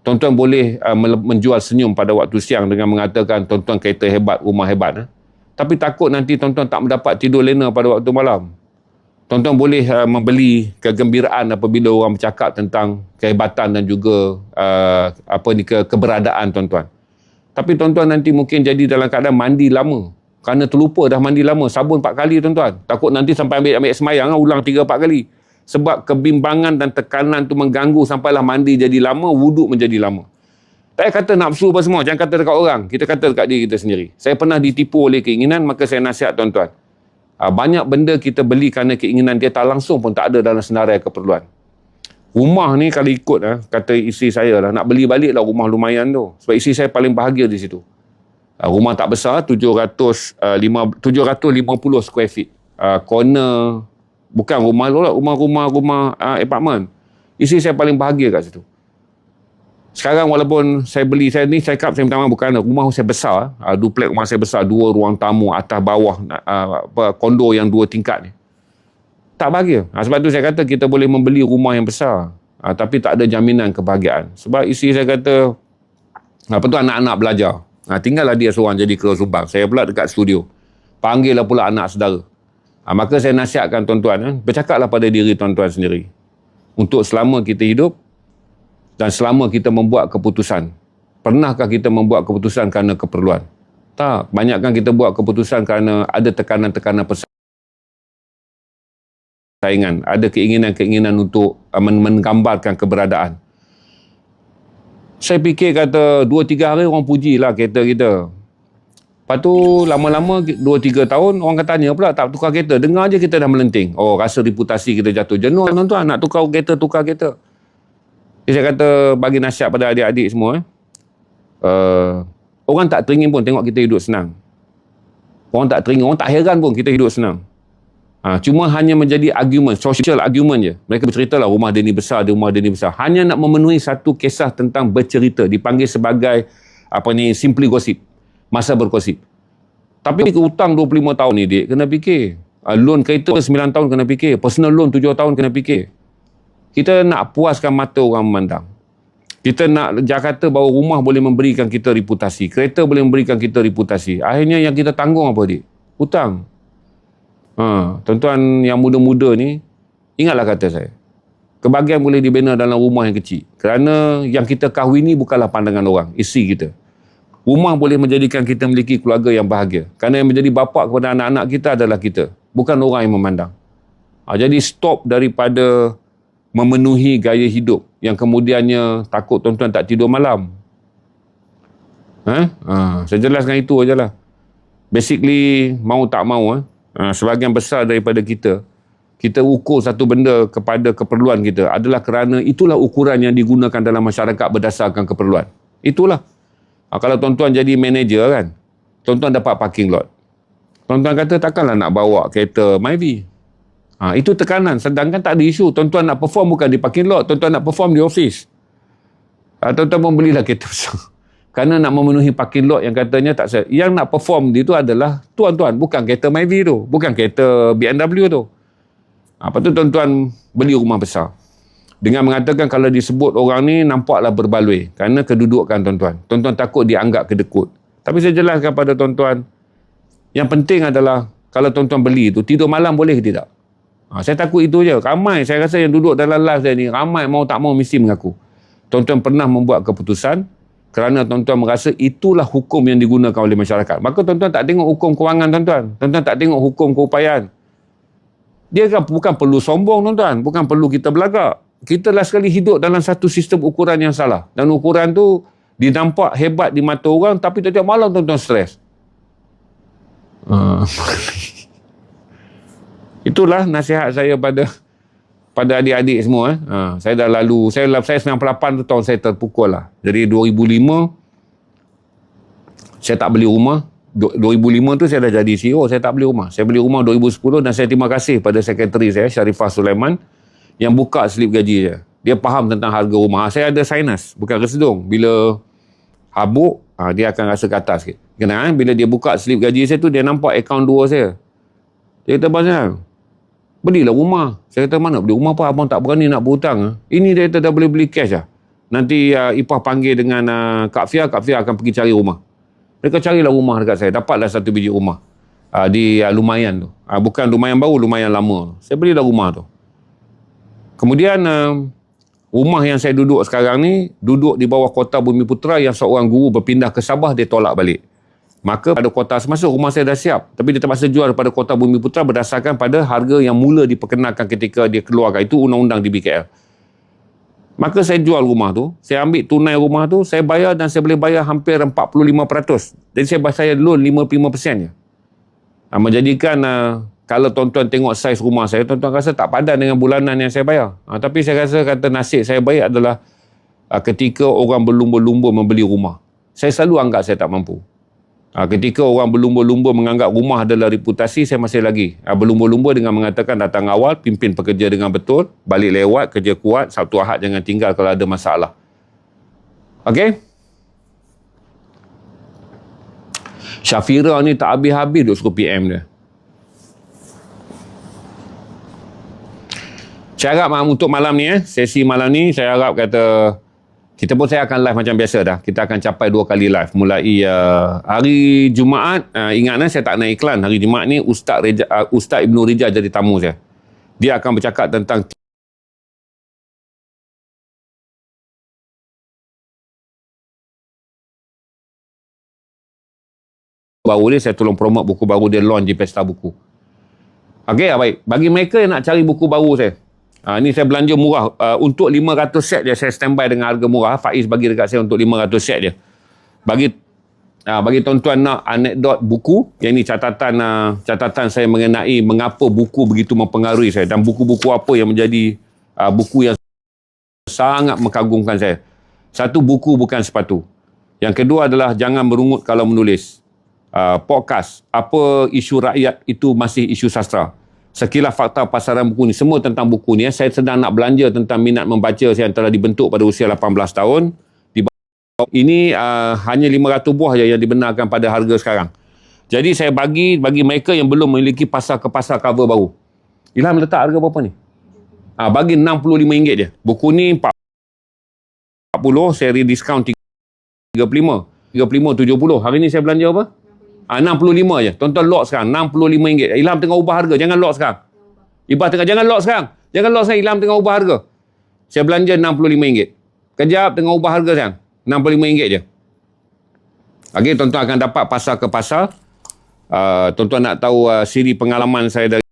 Tuan-tuan boleh menjual senyum pada waktu siang dengan mengatakan tuan-tuan kereta hebat, rumah hebat. Tapi takut nanti tuan-tuan tak mendapat tidur lena pada waktu malam. Tuan-tuan boleh membeli kegembiraan apabila orang bercakap tentang kehebatan dan juga keberadaan tuan-tuan. Tapi tuan-tuan nanti mungkin jadi dalam keadaan mandi lama. Kerana terlupa dah mandi lama, sabun 4 kali tuan-tuan. Takut nanti sampai ambil semayang, ulang 3-4 kali. Sebab kebimbangan dan tekanan tu mengganggu sampailah mandi jadi lama, wuduk menjadi lama. Tak kata nafsu apa semua, jangan kata dekat orang. Kita kata dekat diri kita sendiri. Saya pernah ditipu oleh keinginan, maka saya nasihat tuan-tuan. Banyak benda kita beli kerana keinginan, dia tak langsung pun tak ada dalam senarai keperluan. Rumah ni kalau ikut, kata isteri saya lah, nak beli balik lah rumah lumayan tu. Sebab isteri saya paling bahagia di situ. Rumah tak besar, 750 square feet. Corner, bukan rumah tu lah, rumah apartment. Isteri saya paling bahagia kat situ. Sekarang walaupun saya beli, saya cakap saya minta maaf, bukan rumah saya besar, duplex rumah saya besar, 2 ruang tamu, atas bawah, kondo yang 2 tingkat ni. tak bahagia. Sebab tu saya kata kita boleh membeli rumah yang besar, tapi tak ada jaminan kebahagiaan. Sebab isteri saya kata, apa tu, anak-anak belajar. Tinggallah dia seorang jadi ketua subang. Saya pula dekat studio. Panggillah pula anak saudara. Maka saya nasihatkan tuan-tuan, bercakaplah pada diri tuan-tuan sendiri. Untuk selama kita hidup dan selama kita membuat keputusan. Pernahkah kita membuat keputusan kerana keperluan? Tak. Banyakkan kita buat keputusan kerana ada tekanan-tekanan persaingan. Ada keinginan-keinginan untuk menggambarkan keberadaan. Saya fikir kata 2-3 hari orang pujilah kereta kita. Lepas tu lama-lama 2-3 tahun orang kata tanya pula tak tukar kereta. Dengar je kita dah melenting. Oh, rasa reputasi kita jatuh. Jenuh tuan-tuan nak tukar kereta. Jadi saya kata bagi nasihat pada adik-adik semua. Orang tak teringin pun tengok kita hidup senang. Orang tak teringin, orang tak heran pun kita hidup senang. Cuma hanya menjadi argument, social argument je. Mereka bercerita lah rumah dia ni besar, rumah dia ni besar. Hanya nak memenuhi satu kisah tentang bercerita. Dipanggil sebagai simply gossip. Masa bergosip. Tapi hutang 25 tahun ni, dik, kena fikir. Loan kereta 9 tahun kena fikir. Personal loan 7 tahun kena fikir. Kita nak puaskan mata orang memandang. Kita nak Jakarta bahawa rumah boleh memberikan kita reputasi. Kereta boleh memberikan kita reputasi. Akhirnya yang kita tanggung apa, dik? Hutang. Tuan-tuan yang muda-muda ni, ingatlah kata saya. Kebahagiaan boleh dibina dalam rumah yang kecil. Kerana yang kita kahwini bukanlah pandangan orang, isteri kita. Rumah boleh menjadikan kita memiliki keluarga yang bahagia. Kerana yang menjadi bapa kepada anak-anak kita adalah kita. Bukan orang yang memandang. Jadi stop daripada memenuhi gaya hidup yang kemudiannya takut tuan-tuan tak tidur malam. Saya jelaskan itu ajalah. Basically, mau tak mau, sebahagian besar daripada kita ukur satu benda kepada keperluan kita adalah kerana itulah ukuran yang digunakan dalam masyarakat berdasarkan keperluan. Itulah. Kalau tuan-tuan jadi manager kan, tuan-tuan dapat parking lot. Tuan-tuan kata takkanlah nak bawa kereta Myvi. Itu tekanan. Sedangkan tak ada isu. Tuan-tuan nak perform bukan di parking lot. Tuan-tuan nak perform di office. Tuan-tuan membelilah kereta besar. Kerana nak memenuhi parking lot yang katanya tak saya. Yang nak perform itu adalah tuan-tuan. Bukan kereta Myvi tu. Bukan kereta BMW tu. Lepas tu tuan-tuan beli rumah besar. Dengan mengatakan kalau disebut orang ni nampaklah berbaloi. Kerana kedudukan tuan-tuan. Tuan-tuan takut dianggap kedekut. Tapi saya jelaskan pada tuan-tuan. Yang penting adalah kalau tuan-tuan beli itu, tidur malam boleh ke tidak? Saya takut itu je. Ramai saya rasa yang duduk dalam live saya ni, ramai mau tak mau mesti mengaku. Tuan-tuan pernah membuat keputusan kerana tuan-tuan merasa itulah hukum yang digunakan oleh masyarakat. Maka tuan-tuan tak tengok hukum kewangan tuan-tuan. Tuan-tuan tak tengok hukum keupayaan. Dia kan bukan perlu sombong tuan-tuan. Bukan perlu kita belagak. Kita last sekali hidup dalam satu sistem ukuran yang salah. Dan ukuran tu dinampak hebat di mata orang tapi tiap malam tuan-tuan stres. Itulah nasihat saya pada adik-adik semua. Saya dah lalu, saya 98 tu tahun saya terpukul lah. Jadi 2005 saya tak beli rumah. 2005 tu saya dah jadi CEO, saya tak beli rumah. Saya beli rumah 2010 dan saya terima kasih pada sekretari saya, Sharifah Sulaiman, yang buka slip gaji dia. Dia faham tentang harga rumah. Saya ada sinus, bukan kesedung. Bila habuk, dia akan rasa ke atas sikit. Kenapa? Bila dia buka slip gaji saya tu, dia nampak akaun 2 saya. Dia kata, "Abang, belilah rumah." Saya kata, "Mana beli rumah apa? Abang tak berani nak berhutang." Ini dia kata dah boleh beli cash lah. Nanti Ipah panggil dengan Kak Fia akan pergi cari rumah. Mereka carilah rumah dekat saya. Dapatlah satu biji rumah. Di Lumayan tu. Bukan Lumayan baru, Lumayan lama. Saya belilah rumah tu. Kemudian rumah yang saya duduk sekarang ni duduk di bawah Kota Bumiputera yang seorang guru berpindah ke Sabah, dia tolak balik. Maka pada kota semasa rumah saya dah siap, tapi dia terpaksa jual pada Kota Bumiputera berdasarkan pada harga yang mula diperkenalkan ketika dia keluarkan. Itu undang-undang di BKL. Maka saya jual rumah tu, saya ambil tunai rumah tu, saya bayar dan saya boleh bayar hampir 45%. Jadi saya bayar loan 55% je. Menjadikan kalau tuan-tuan tengok saiz rumah saya, tuan-tuan rasa tak padan dengan bulanan yang saya bayar. Tapi saya rasa kata nasib saya baik adalah ketika orang berlumba-lumba membeli rumah. Saya selalu anggap saya tak mampu. Ketika orang berlumba-lumba menganggap rumah adalah reputasi, saya masih lagi berlumba-lumba dengan mengatakan datang awal, pimpin pekerja dengan betul, balik lewat, kerja kuat, Sabtu Ahad jangan tinggal kalau ada masalah. Okey? Syafira ni tak habis-habis duk suruh PM dia. Saya harap untuk malam ni, sesi malam ni, saya harap kata, saya akan live macam biasa dah. Kita akan capai 2 kali live. Mulai hari Jumaat, ingat saya tak nak iklan. Hari Jumaat ni, Ustaz Ibnu Rijal jadi tamu saya. Dia akan bercakap tentang baru ni. Saya tolong promote buku baru dia launch di Pesta Buku. Okey, baik. Bagi mereka yang nak cari buku baru saya, ni saya belanja murah. Untuk 500 set je, saya standby dengan harga murah. Faiz bagi dekat saya untuk 500 set je. Bagi tuan-tuan nak anekdot buku, yang ni catatan saya mengenai mengapa buku begitu mempengaruhi saya dan buku-buku apa yang menjadi buku yang sangat mengagumkan saya. Satu, buku bukan sepatu. Yang kedua adalah jangan merungut kalau menulis. Podcast, apa isu rakyat itu masih isu sastra. Sekilas fakta pasaran buku ni, semua tentang buku ni. Saya sedang nak belanja tentang minat membaca saya yang telah dibentuk pada usia 18 tahun. Ini hanya 500 buah je yang dibenarkan pada harga sekarang. Jadi saya bagi mereka yang belum memiliki pasar cover baru. Ilham letak harga berapa ni? Bagi RM65 je. Buku ni 40, seri diskaun 35, 70. Hari ni saya belanja apa? 65 je. Tonton lot sekarang, RM65. Ilham tengah ubah harga, jangan lot sekarang. Jangan lot sekarang. Ilham tengah ubah harga. Saya belanja RM65. Kejap tengah ubah harga sekarang. RM65 je. Okey, tuan-tuan akan dapat pasar ke pasar. Tuan-tuan nak tahu siri pengalaman saya dari